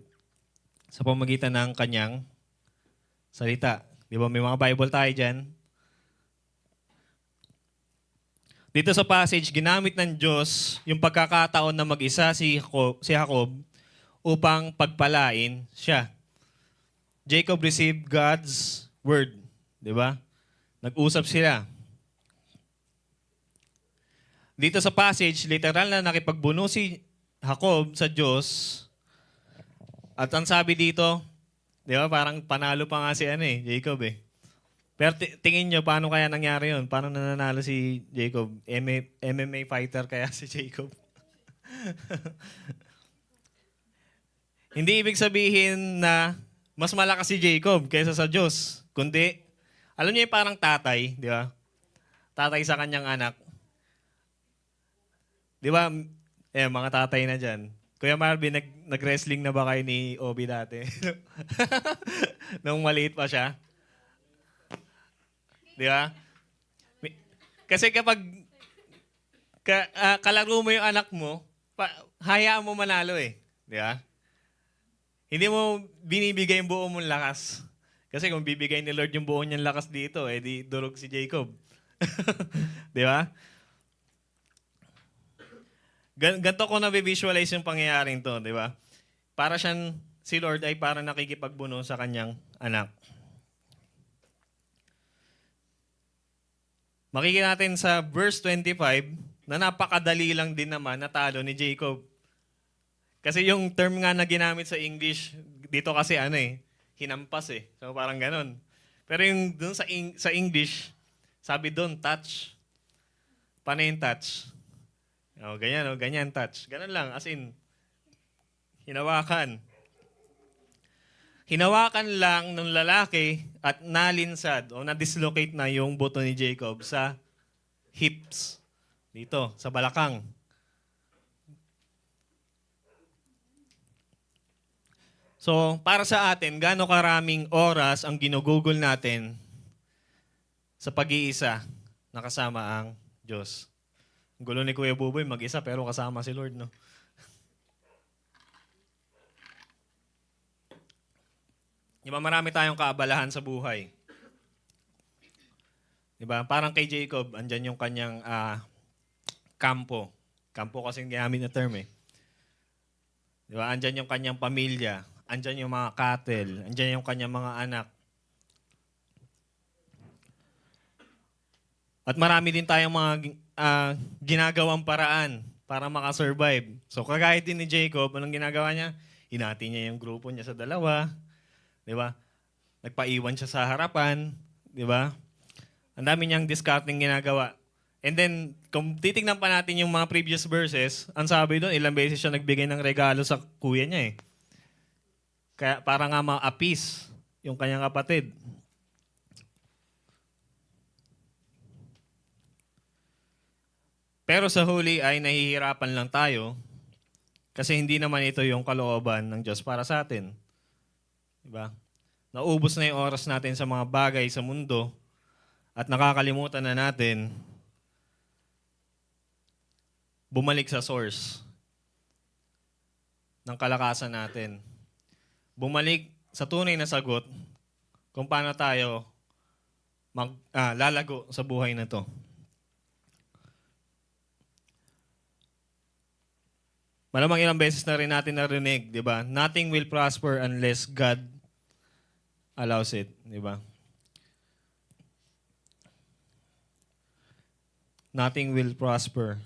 Sa pamagitan ng kanyang salita. Di ba? May mga Bible tayo dyan. Dito sa passage, ginamit ng Diyos yung pagkakataon na mag-isa si Jacob upang pagpalain siya. Jacob received God's word. Di ba? Nag-usap sila. Dito sa passage, literal na nakipagbuno si Jacob sa Diyos. At ang sabi dito, di ba, parang panalo pa nga si Jacob eh. Pero tingin nyo, paano kaya nangyari yun? Paano nananalo si Jacob? MMA fighter kaya si Jacob? Hindi ibig sabihin na mas malakas si Jacob kaysa sa Diyos. Kundi, alam niyo yung parang tatay, di ba? Tatay sa kanyang anak. Di ba, mga tatay na dyan. Kuya Marvin, nag-wrestling na ba kayo ni Obi dati? Nung maliit pa siya? Di ba? Kasi kapag kalaro mo yung anak mo, hayaan mo manalo eh. Di ba? Hindi mo binibigay yung buo mong lakas. Kasi kung bibigay ni Lord yung buo niyang lakas dito, di durog si Jacob. Di ba? Ganto ko na-visualize yung pangyayaring to, di ba? Para si Lord ay para nakikipagbuno sa kanyang anak. Makikita natin sa verse 25 na napakadali lang din naman natalo ni Jacob. Kasi yung term nga na ginamit sa English, dito kasi hinampas eh. So parang ganon. Pero yung dun sa English, sabi doon, touch. Paano yung touch? Ganyan touch. Ganon lang, as in, hinawakan. Hinawakan lang ng lalaki at nalinsad o na-dislocate na yung buto ni Jacob sa hips. Dito, sa balakang. So, para sa atin, gaano karaming oras ang ginugugol natin sa pag-iisa na kasama ang Diyos? Ang gulo ni Kuya Buboy, mag-isa pero kasama si Lord, no? Diba, marami tayong kaabalahan sa buhay. Diba? Parang kay Jacob, andyan yung kanyang kampo. Kampo kasi ginamit na term eh. Diba? Andyan yung kanyang pamilya. Andyan yung mga cattle. Andyan yung kanyang mga anak. At marami din tayong mga ginagawang paraan para makasurvive. So kagaya din ni Jacob, anong ginagawa niya? Hinati niya yung grupo niya sa dalawa. Di ba? Nagpaiwan siya sa harapan. Di ba? Ang dami niyang discarding ginagawa. And then, kung titignan pa natin yung mga previous verses, ang sabi doon, ilang beses siya nagbigay ng regalo sa kuya niya eh. Kaya para nga ma-appease yung kanyang kapatid. Pero sa huli ay nahihirapan lang tayo kasi hindi naman ito yung kalooban ng Diyos para sa atin. Diba? Naubos na yung oras natin sa mga bagay sa mundo at nakakalimutan na natin bumalik sa source ng kalakasan natin. Bumalik sa tunay na sagot kung paano tayo lalago sa buhay na to. Malamang ilang beses na rin natin narinig, di ba? Nothing will prosper unless God allows it, di ba? Nothing will prosper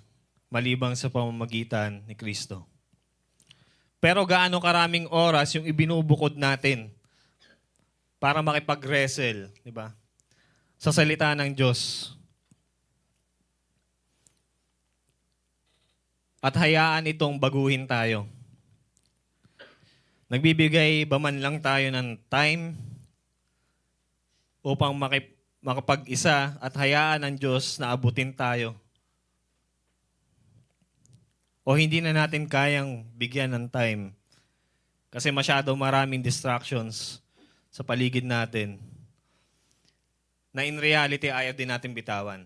malibang sa pamamagitan ni Kristo. Pero gaano karaming oras yung ibinubukod natin para makipag-wrestle, di ba? Sa salita ng Diyos. At hayaan itong baguhin tayo. Nagbibigay ba man lang tayo ng time upang makapag-isa at hayaan ng Diyos na abutin tayo? O hindi na natin kayang bigyan ng time kasi masyado maraming distractions sa paligid natin na in reality ayaw din natin bitawan.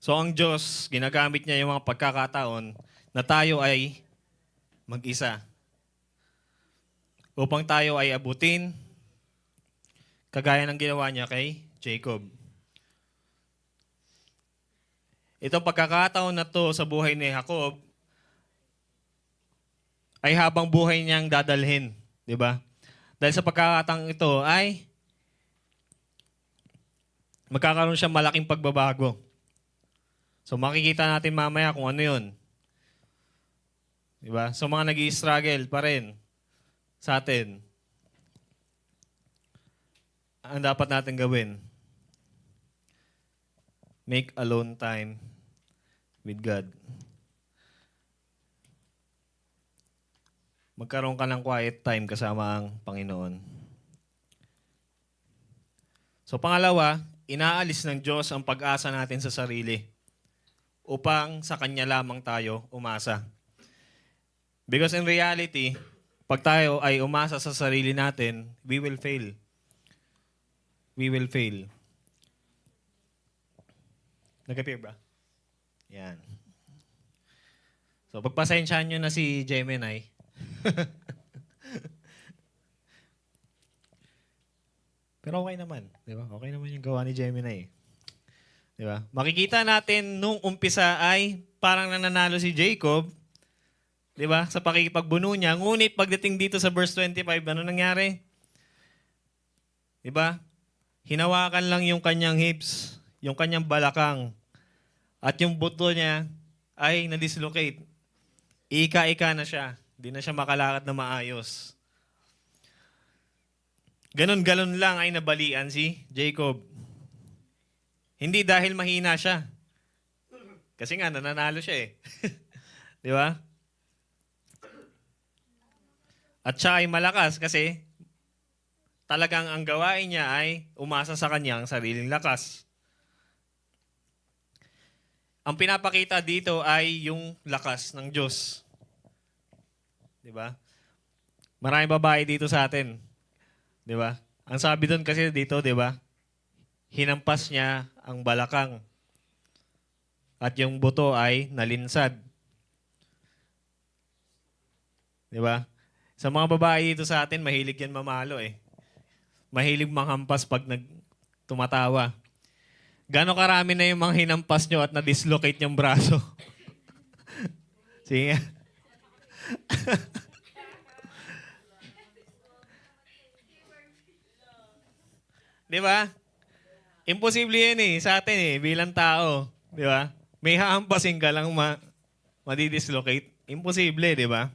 So ang Diyos, ginagamit niya yung mga pagkakataon na tayo ay mag-isa. Upang tayo ay abutin, kagaya ng ginawa niya kay Jacob. Itong pagkakataon na to sa buhay ni Jacob ay habang buhay niyang dadalhin. Di ba? Dahil sa pagkakataon ito ay magkakaroon siya malaking pagbabago. So makikita natin mamaya kung ano yun. Diba? So mga nag-i-struggle pa rin sa atin. Ang dapat natin gawin? Make alone time with God. Magkaroon ka ng quiet time kasama ang Panginoon. So pangalawa, inaalis ng Diyos ang pag-asa natin sa sarili upang sa Kanya lamang tayo umasa. Because in reality, pag tayo ay umasa sa sarili natin, we will fail. We will fail. Nag-appear ba? Yan. So, pagpasensyahan nyo na si Gemini. Pero okay naman. Di ba? Okay naman yung gawa ni Gemini. Di ba? Makikita natin nung umpisa ay parang nananalo si Jacob. Di ba? Sa pakikipagbuno niya. Ngunit pagdating dito sa verse 25, ano nangyari? Di ba? Hinawakan lang yung kanyang hips, yung kanyang balakang. At yung buto niya ay na-dislocate. Ika-ika na siya. Hindi na siya makalakad na maayos. Ganon-ganon lang ay nabalian si Jacob. Hindi dahil mahina siya. Kasi nga, nananalo siya eh. Di ba? At siya ay malakas kasi talagang ang gawain niya ay umasa sa kanyang sariling lakas. Ang pinapakita dito ay yung lakas ng Diyos. Di ba? Maraming babae dito sa atin. Di ba? Ang sabi doon kasi dito, di ba? Hinampas niya ang balakang. At yung buto ay nalinsad. Di ba? Sa mga babae dito sa atin, mahilig yan mamalo eh. Mahilig manghampas pag tumatawa. Gano'ng karami na yung mga hinampas nyo at na-dislocate yung braso? Sige. Di ba? Imposible yan sa atin bilang tao. Di ba? May hahampasin ka lang madidislocate. Imposible, di ba?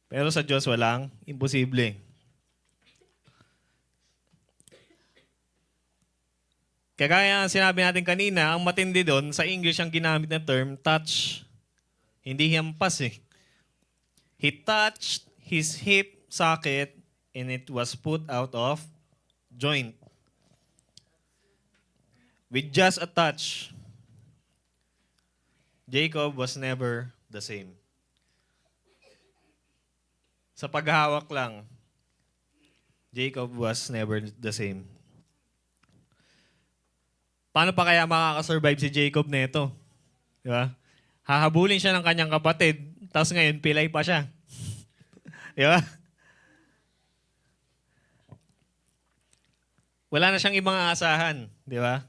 Pero sa Diyos walang imposible. Kagaya ng sinabi natin kanina, ang matindi doon, sa English ang ginamit na term, touch. Hindi hampas He touched his hip socket and it was put out of joint. With just a touch, Jacob was never the same. Sa paghawak lang, Jacob was never the same. Paano pa kaya makakasurvive si Jacob neto? Di ba? Hahabulin siya ng kanyang kapatid, tapos ngayon pilay pa siya. Di ba? Wala na siyang ibang aasahan. Di ba?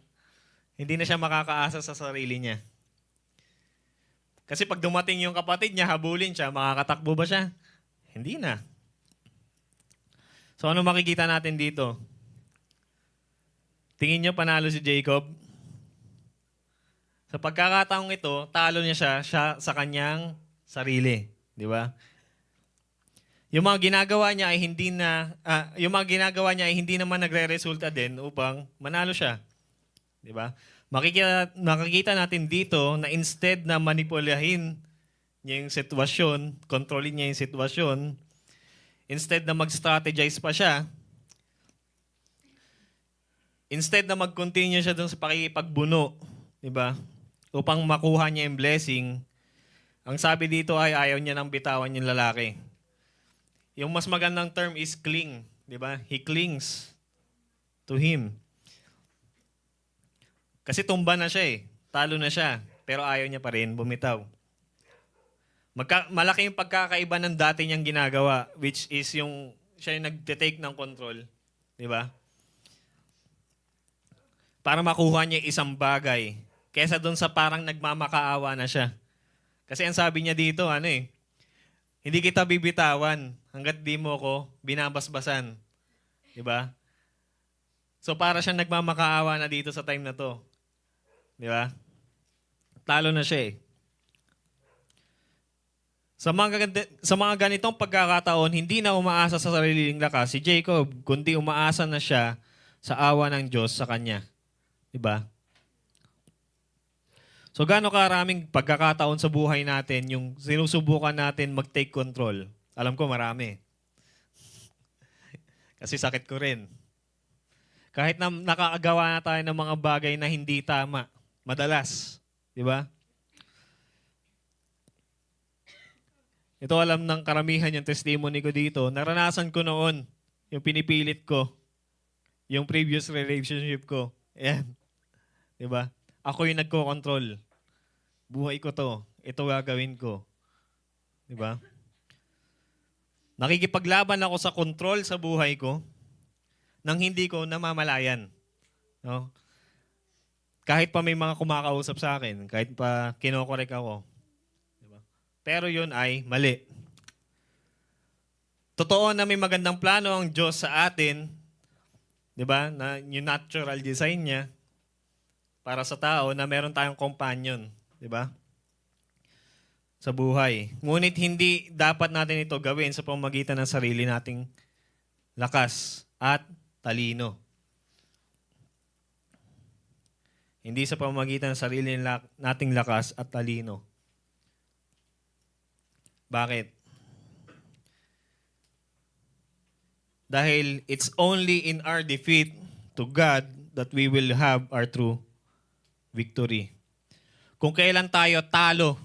Hindi na siya makakaasa sa sarili niya. Kasi pag dumating yung kapatid niya, habulin siya, makakatakbo ba siya? Hindi na. So ano makikita natin dito? Tingin niyo panalo si Jacob? Sa pagkakataong ito, talo niya siya sa kanyang sarili, di ba? Yung mga ginagawa niya ay hindi naman nagre-resulta din upang manalo siya. Di ba? Makikita natin dito na instead na manipulahin niya yung sitwasyon, kontrolin niya yung sitwasyon, instead na mag-strategize pa siya, instead na mag-continue siya dun sa pakikipagbuno, di ba? Upang makuha niya yung blessing, ang sabi dito ay ayaw niya nang bitawan yung lalaki. Yung mas magandang term is cling, di ba? He clings to him. Kasi tumba na siya talo na siya, pero ayaw niya pa rin bumitaw. Malaki yung pagkakaiba ng dati niyang ginagawa, which is yung siya yung nagte-take ng control, di ba? Para makuha niya isang bagay. Kesa doon sa parang nagmamakaawa na siya. Kasi ang sabi niya dito, hindi kita bibitawan hanggat di mo ko binabasbasan. Diba? So para siyang nagmamakaawa na dito sa time na to. Diba? Talo na siya Sa mga ganitong pagkakataon, hindi na umaasa sa sariling lakas si Jacob, kundi umaasa na siya sa awa ng Diyos sa kanya. Diba? So gaano karaming pagkakataon sa buhay natin yung sinusubukan natin mag-take control? Alam ko marami. Kasi sakit ko rin. Kahit na nakakagawa na tayo ng mga bagay na hindi tama. Madalas. Di ba? Ito alam ng karamihan yung testimony ko dito. Naranasan ko noon yung pinipilit ko. Yung previous relationship ko. Ayan. Di ba? Ako yung nagko-control. Buhay ko to. Ito gagawin ko. Di ba? Nakikipaglaban ako sa control sa buhay ko nang hindi ko namamalayan. No? Kahit pa may mga kumakausap sa akin, kahit pa kinokorek ako. Di ba? Pero yun ay mali. Totoo na may magandang plano ang Diyos sa atin, di ba? Na yung natural design niya para sa tao na meron tayong companion. Di ba? Sa buhay. Ngunit hindi dapat natin ito gawin sa pamamagitan ng sarili nating lakas at talino. Hindi sa pamamagitan ng sarili nating lakas at talino. Bakit? Dahil it's only in our defeat to God that we will have our true victory. Kung kailan tayo talo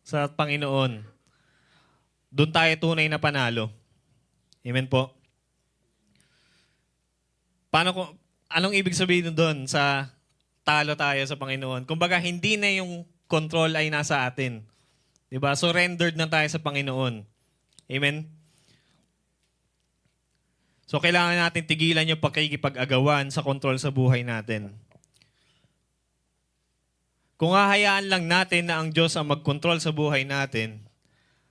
sa Panginoon, doon tayo tunay na panalo. Amen po? Anong ibig sabihin doon sa talo tayo sa Panginoon? Kumbaga, hindi na yung control ay nasa atin. Diba? Surrendered na tayo sa Panginoon. Amen? So, kailangan natin tigilan yung pagkikipag-agawan sa control sa buhay natin. Kung hahayaan lang natin na ang Diyos ang mag-control sa buhay natin,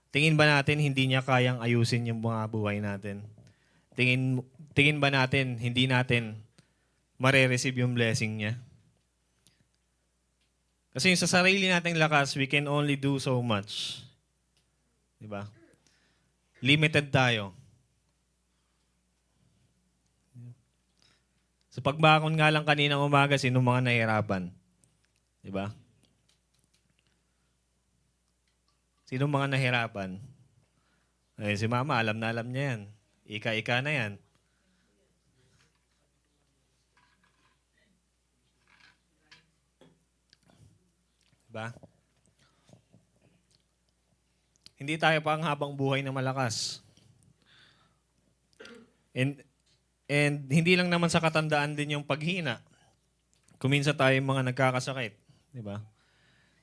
tingin ba natin hindi niya kayang ayusin yung mga buhay natin? Tingin ba natin hindi natin mare-receive yung blessing niya. Kasi yung sa sarili nating lakas, we can only do so much. Diba? Limited tayo. Sa pagbakon nga lang kaninang umaga, sino mga nahihirapan? Diba? Sino mga nahirapan? Ay, si Mama, alam na alam niya yan. Ika-ika na yan. Diba? Hindi tayo pang habang buhay na malakas. And hindi lang naman sa katandaan din yung paghina. Kuminsan tayo yung mga nagkakasakit. Diba?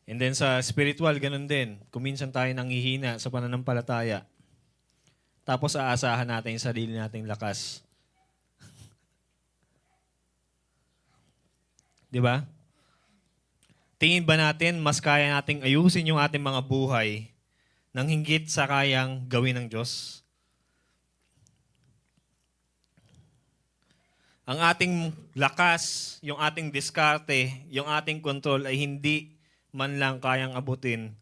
And then sa spiritual, ganun din. Kuminsan tayo nanghihina sa pananampalataya. Tapos aasahan natin yung sarili nating lakas. Diba? Tingin ba natin mas kaya nating ayusin yung ating mga buhay nang hinggit sa kayang gawin ng Diyos? Ang ating lakas, yung ating diskarte, yung ating kontrol ay hindi man lang kayang abutin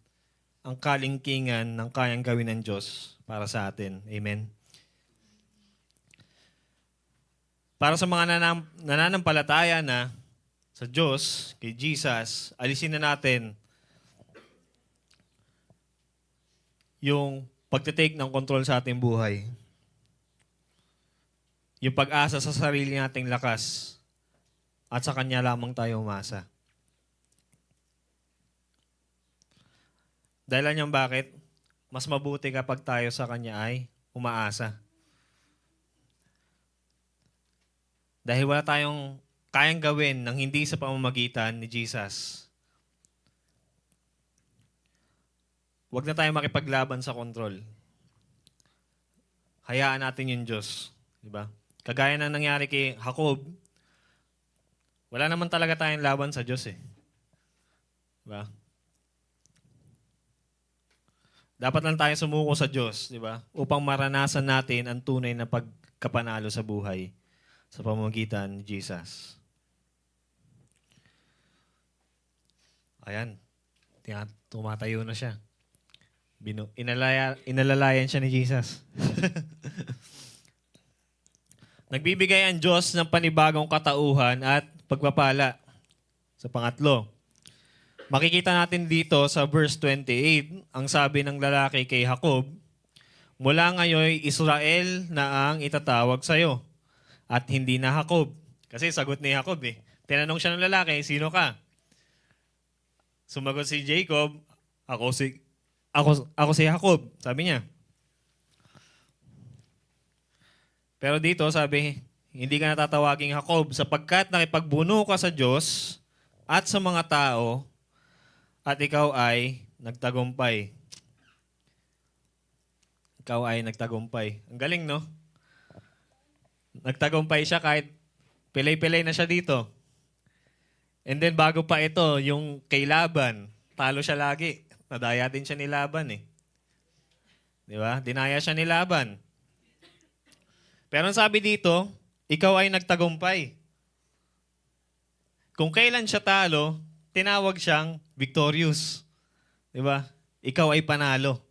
ang kalingkingan ng kayang gawin ng Diyos para sa atin. Amen? Para sa mga nananampalataya na sa Diyos, kay Jesus, alisin na natin yung pagtitake ng kontrol sa ating buhay. Yung pag-asa sa sarili nating lakas at sa Kanya lamang tayo umasa. Dahil niyan bakit? Mas mabuti kapag tayo sa Kanya ay umaasa. Dahil wala tayong kayang gawin ng hindi sa pamamagitan ni Jesus. Huwag na tayo makipaglaban sa kontrol. Hayaan natin yung Diyos. Diba? Kagaya na nangyari kay Jacob, wala naman talaga tayong laban sa Diyos eh. Diba? Dapat lang tayo sumuko sa Diyos, di ba? Upang maranasan natin ang tunay na pagkapanalo sa buhay sa pamamagitan ni Jesus. Ayan. Tumatayo na siya. Inalalayan siya ni Jesus. Nagbibigay ang Diyos ng panibagong katauhan at pagpapala. Sa pangatlo, makikita natin dito sa verse 28, ang sabi ng lalaki kay Jacob, mula ngayon Israel na ang itatawag sa'yo at hindi na Jacob. Kasi sagot ni Jacob eh. Tinanong siya ng lalaki, sino ka? Sumagot si Jacob, ako si Jacob, sabi niya. Pero dito sabi, hindi ka natatawaging Jacob sapagkat nakipagbuno ka sa Diyos at sa mga tao at ikaw ay nagtagumpay. Ikaw ay nagtagumpay. Ang galing, no? Nagtagumpay siya kahit pilay-pilay na siya dito. And then bago pa ito, yung kay Laban, talo siya lagi. Nadaya din siya ni Laban eh. Di ba? Dinaya siya ni Laban. Pero ang sabi dito, ikaw ay nagtagumpay. Kung kailan siya talo, tinawag siyang victorious. Di ba? Ikaw ay panalo.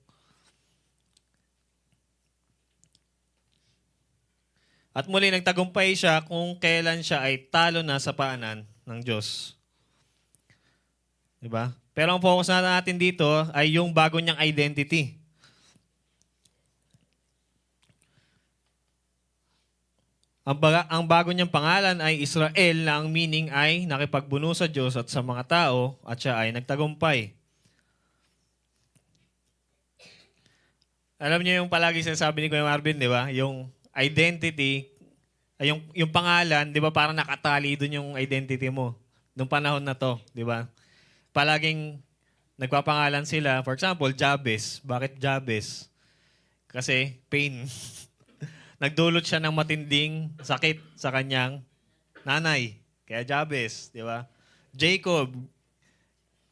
At muli nagtagumpay siya kung kailan siya ay talo na sa paanan ng Diyos. Di ba? Pero ang focus natin dito ay yung bago niyang identity. Ang bago niyang pangalan ay Israel na ang meaning ay nakipagbuno sa Diyos at sa mga tao at siya ay nagtagumpay. Alam niyo yung palagi sinasabi ni Kuya Marvin, di ba? Yung identity, ay yung pangalan, di ba parang nakatali doon yung identity mo nung panahon na to, di ba? Palaging nagpapangalan sila. For example, Jabez. Bakit Jabez? Kasi pain. Nagdulot siya ng matinding sakit sa kanyang nanay. Kaya Jabez, di ba? Jacob,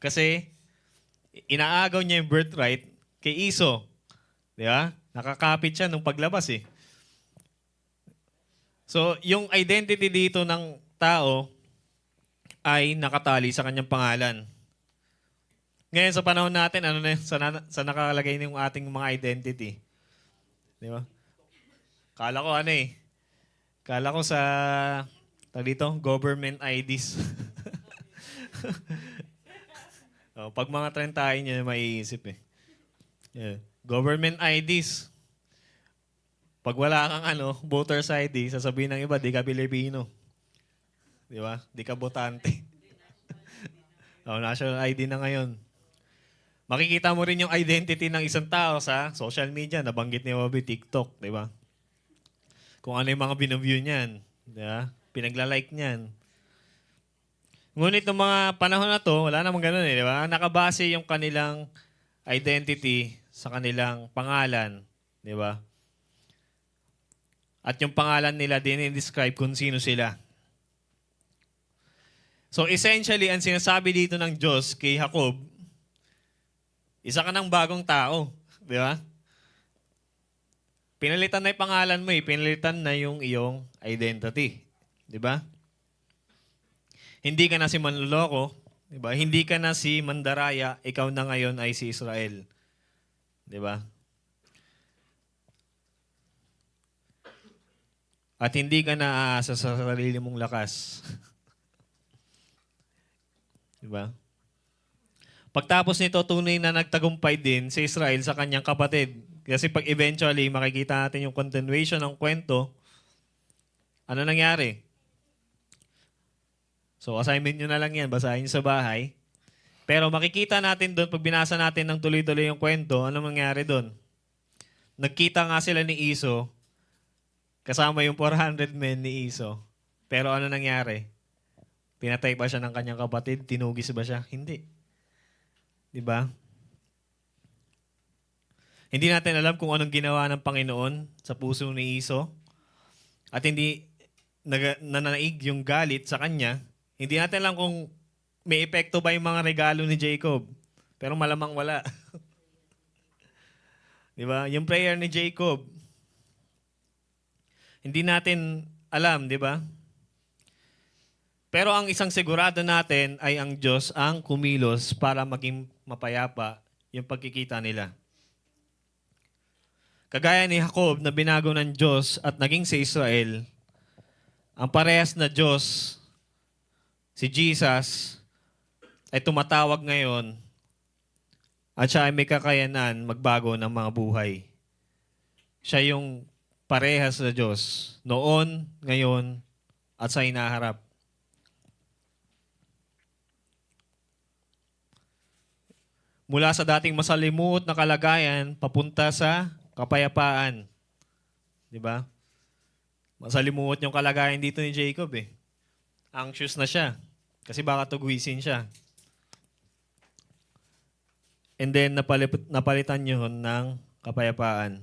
kasi inaagaw niya yung birthright kay Esau. Di ba? Nakakapit siya nung paglabas eh. So, yung identity dito ng tao ay nakatali sa kanyang pangalan. Ngayon sa panahon natin, ano na, sa nakalagay na yung ating mga identity. Di ba? Kala ko Kala ko sa, dito, government IDs. Pag mga trend tayo niya, maiisip eh. Yeah. Government IDs. Pag wala kang voter's ID, sasabihin ng iba, di ka Pilipino. Di ba? Di ka botante. National ID na ngayon. Makikita mo rin yung identity ng isang tao sa social media. Nabanggit ni Bobby, TikTok, di ba? Kung ano yung mga binaview niyan. Di ba? Pinagla-like niyan. Ngunit ng mga panahon na to, wala namang ganun di ba? Nakabase yung kanilang identity sa kanilang pangalan. Di ba? At yung pangalan nila din i-describe kung sino sila. So essentially, ang sinasabi dito ng Diyos kay Jacob, isa ka ng bagong tao. Di ba? Pinalitan na yung pangalan mo pinalitan na yung iyong identity. Di ba? Hindi ka na si manloloko. Di ba? Hindi ka na si mandaraya. Ikaw na ngayon ay si Israel. Di ba? At hindi ka na aasa sa sarili mong lakas. Di ba? Pagtapos nito, tunay na nagtagumpay din si Israel sa kanyang kapatid. Kasi pag eventually makikita natin yung continuation ng kwento, ano nangyari? So assignment nyo na lang yan, basahin nyo sa bahay. Pero makikita natin doon, pag binasa natin ng tuloy-tuloy yung kwento, ano nangyari doon? Nagkita nga sila ni Iso, kasama yung 400 men ni Iso. Pero ano nangyari? Pinatay ba siya ng kanyang kapatid? Tinugis ba siya? Hindi. Diba? Hindi natin alam kung anong ginawa ng Panginoon sa puso ni Iso. At hindi nananaig yung galit sa kanya. Hindi natin alam kung may epekto ba yung mga regalo ni Jacob. Pero malamang wala. Diba? Yung prayer ni Jacob. Hindi natin alam, di ba? Pero ang isang sigurado natin ay ang Diyos ang kumilos para maging mapayapa yung pagkikita nila. Kagaya ni Jacob na binago ng Diyos at naging si Israel, ang parehas na Diyos, si Jesus, ay tumatawag ngayon at siya ay may kakayanan magbago ng mga buhay. Siya yung parehas na Diyos noon, ngayon, at sa hinaharap. Mula sa dating masalimuot na kalagayan, papunta sa kapayapaan. Di ba? Masalimuot yung kalagayan dito ni Jacob Anxious na siya. Kasi baka tuguisin siya. And then, napalitan yun ng kapayapaan.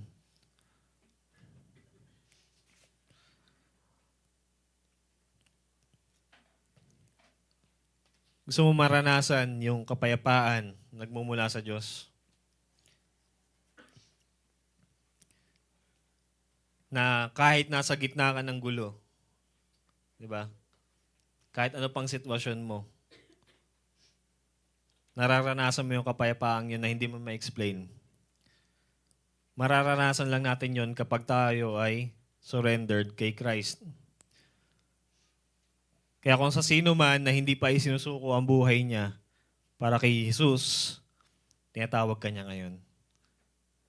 Gusto mo maranasan yung kapayapaan nagmumula sa Diyos? Na kahit nasa gitna ka ng gulo, di ba? Kahit ano pang sitwasyon mo, nararanasan mo yung kapayapaan yun na hindi mo ma-explain. Mararanasan lang natin yun kapag tayo ay surrendered kay Christ. Kaya kung sa sino man na hindi pa isinusuko ang buhay niya para kay Jesus, tinatawag ka niya ngayon.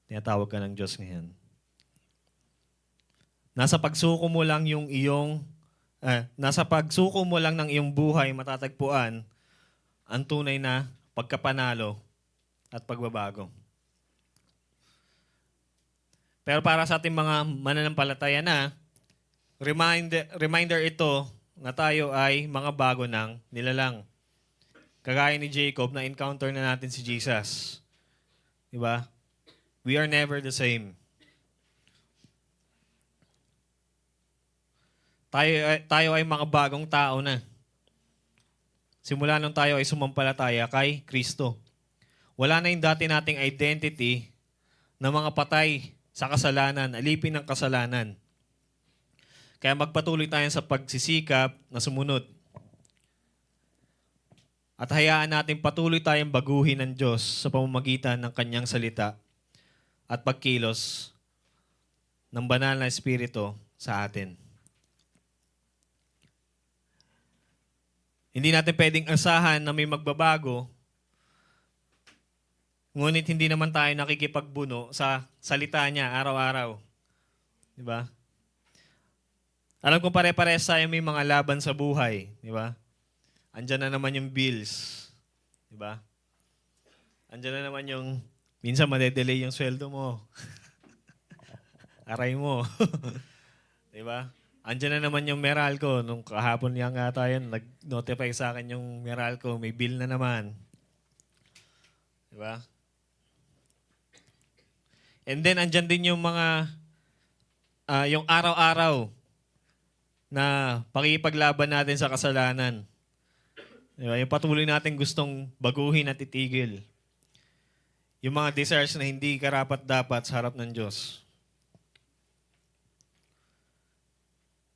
Tinatawag ka ng Diyos ngayon. Nasa pagsuko mo lang ng iyong buhay matatagpuan ang tunay na pagkapanalo at pagbabago. Pero para sa ating mga mananampalataya na, reminder ito na tayo ay mga bago ng nilalang. Kagaya ni Jacob na encounter na natin si Jesus. Diba? We are never the same. Tayo ay mga bagong tao na. Simula nung tayo ay sumampalataya kay Kristo. Wala na yung dati nating identity na mga patay sa kasalanan, alipin ng kasalanan. Kaya magpatuloy tayo sa pagsisikap na sumunod. At hayaan natin patuloy tayong baguhin ng Diyos sa pamamagitan ng Kanyang salita at pagkilos ng banal na Espiritu sa atin. Hindi natin pwedeng asahan na may magbabago, ngunit hindi naman tayo nakikipagbuno sa salita niya araw-araw. Di ba? Alam kong pare-pares tayo may mga laban sa buhay. Di ba? Andyan na naman yung bills. Di ba? Andyan na naman yung, minsan madedelay yung sweldo mo. Aray mo. Di ba? Andyan na naman yung Meralco. Nung kahapon yan nga tayo, nag-notify sa akin yung Meralco, may bill na naman. Di ba? And then, andyan din yung mga, yung araw-araw na pakipaglaban natin sa kasalanan. Diba? Yung patuloy natin gustong baguhin at itigil. Yung mga desires na hindi karapat-dapat sa harap ng Diyos.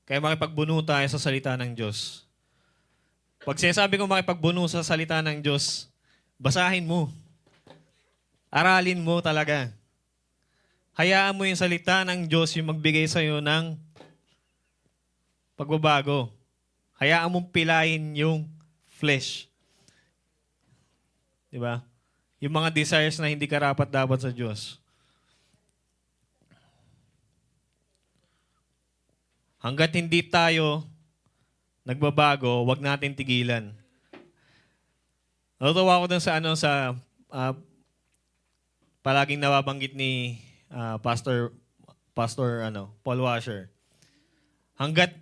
Kaya makipagbuno tayo sa salita ng Diyos. Pag sinasabi ko makipagbuno sa salita ng Diyos, basahin mo. Aralin mo talaga. Hayaan mo yung salita ng Diyos yung magbigay sa'yo ng pagbabago. Hayaan mong pilayin yung flesh. Diba? Yung mga desires na hindi karapat-dapat sa Diyos. Hanggat hindi tayo nagbabago, wag natin tigilan. Natutuwa ako dun sa palaging nababanggit ni Pastor Paul Washer. Hanggat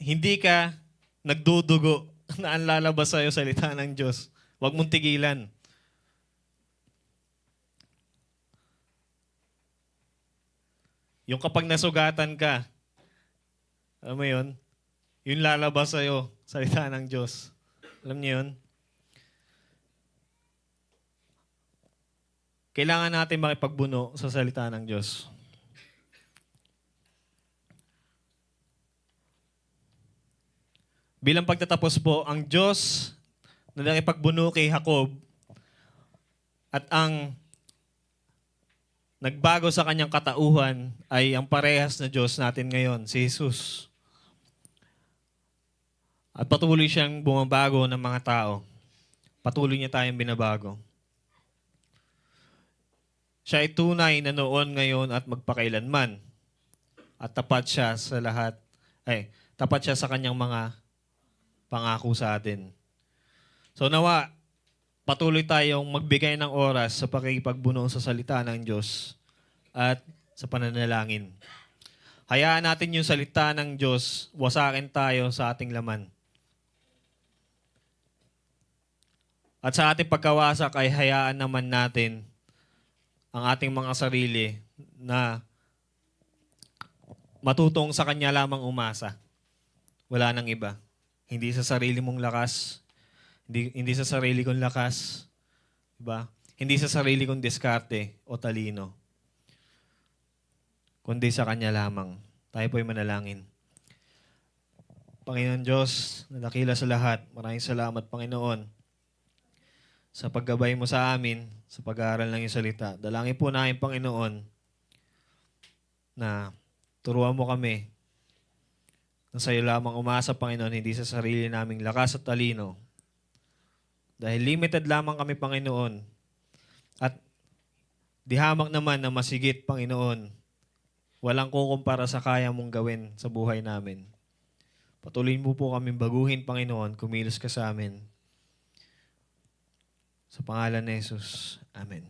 hindi ka nagdudugo na ang lalabas sa'yo salita ng Diyos, wag mong tigilan. Yung kapag nasugatan ka, alam mo yun? Yung lalabas sa'yo, salita ng Diyos. Alam niyo yun? Kailangan natin makipagbuno sa salita ng Diyos. Bilang pagtatapos po, ang Diyos na nakipagbuno kay Jacob at ang nagbago sa kanyang katauhan ay ang parehas na Diyos natin ngayon, si Jesus. At patuloy siyang bumabago ng mga tao. Patuloy niya tayong binabago. Siya ay tunay na noon, ngayon at magpakailanman. At tapat siya sa lahat, tapat siya sa kanyang mga pangako sa atin. So nawa, patuloy tayong magbigay ng oras sa pakikipagbuno sa salita ng Diyos at sa pananalangin. Hayaan natin yung salita ng Diyos, wasakin tayo sa ating laman. At sa ating pagkawasak ay hayaan naman natin ang ating mga sarili na matutong sa Kanya lamang umasa. Wala nang iba. Hindi sa sarili mong lakas, hindi sa sarili kong lakas, diba? Hindi sa sarili kong diskarte o talino, kundi sa Kanya lamang. Tayo po'y manalangin. Panginoon Diyos, na dakila sa lahat, maraming salamat, Panginoon, sa paggabay mo sa amin, sa pag-aaral ng iyong salita. Dalangin po namin, Panginoon, na turuan mo kami na sa iyo lamang umasa, Panginoon, hindi sa sarili naming lakas at talino. Dahil limited lamang kami, Panginoon. At di hamak naman na masigit, Panginoon. Walang kukumpara sa kaya mong gawin sa buhay namin. Patuloy mo po kami baguhin, Panginoon. Kumilos ka sa amin. Sa pangalan ni Jesus. Amen.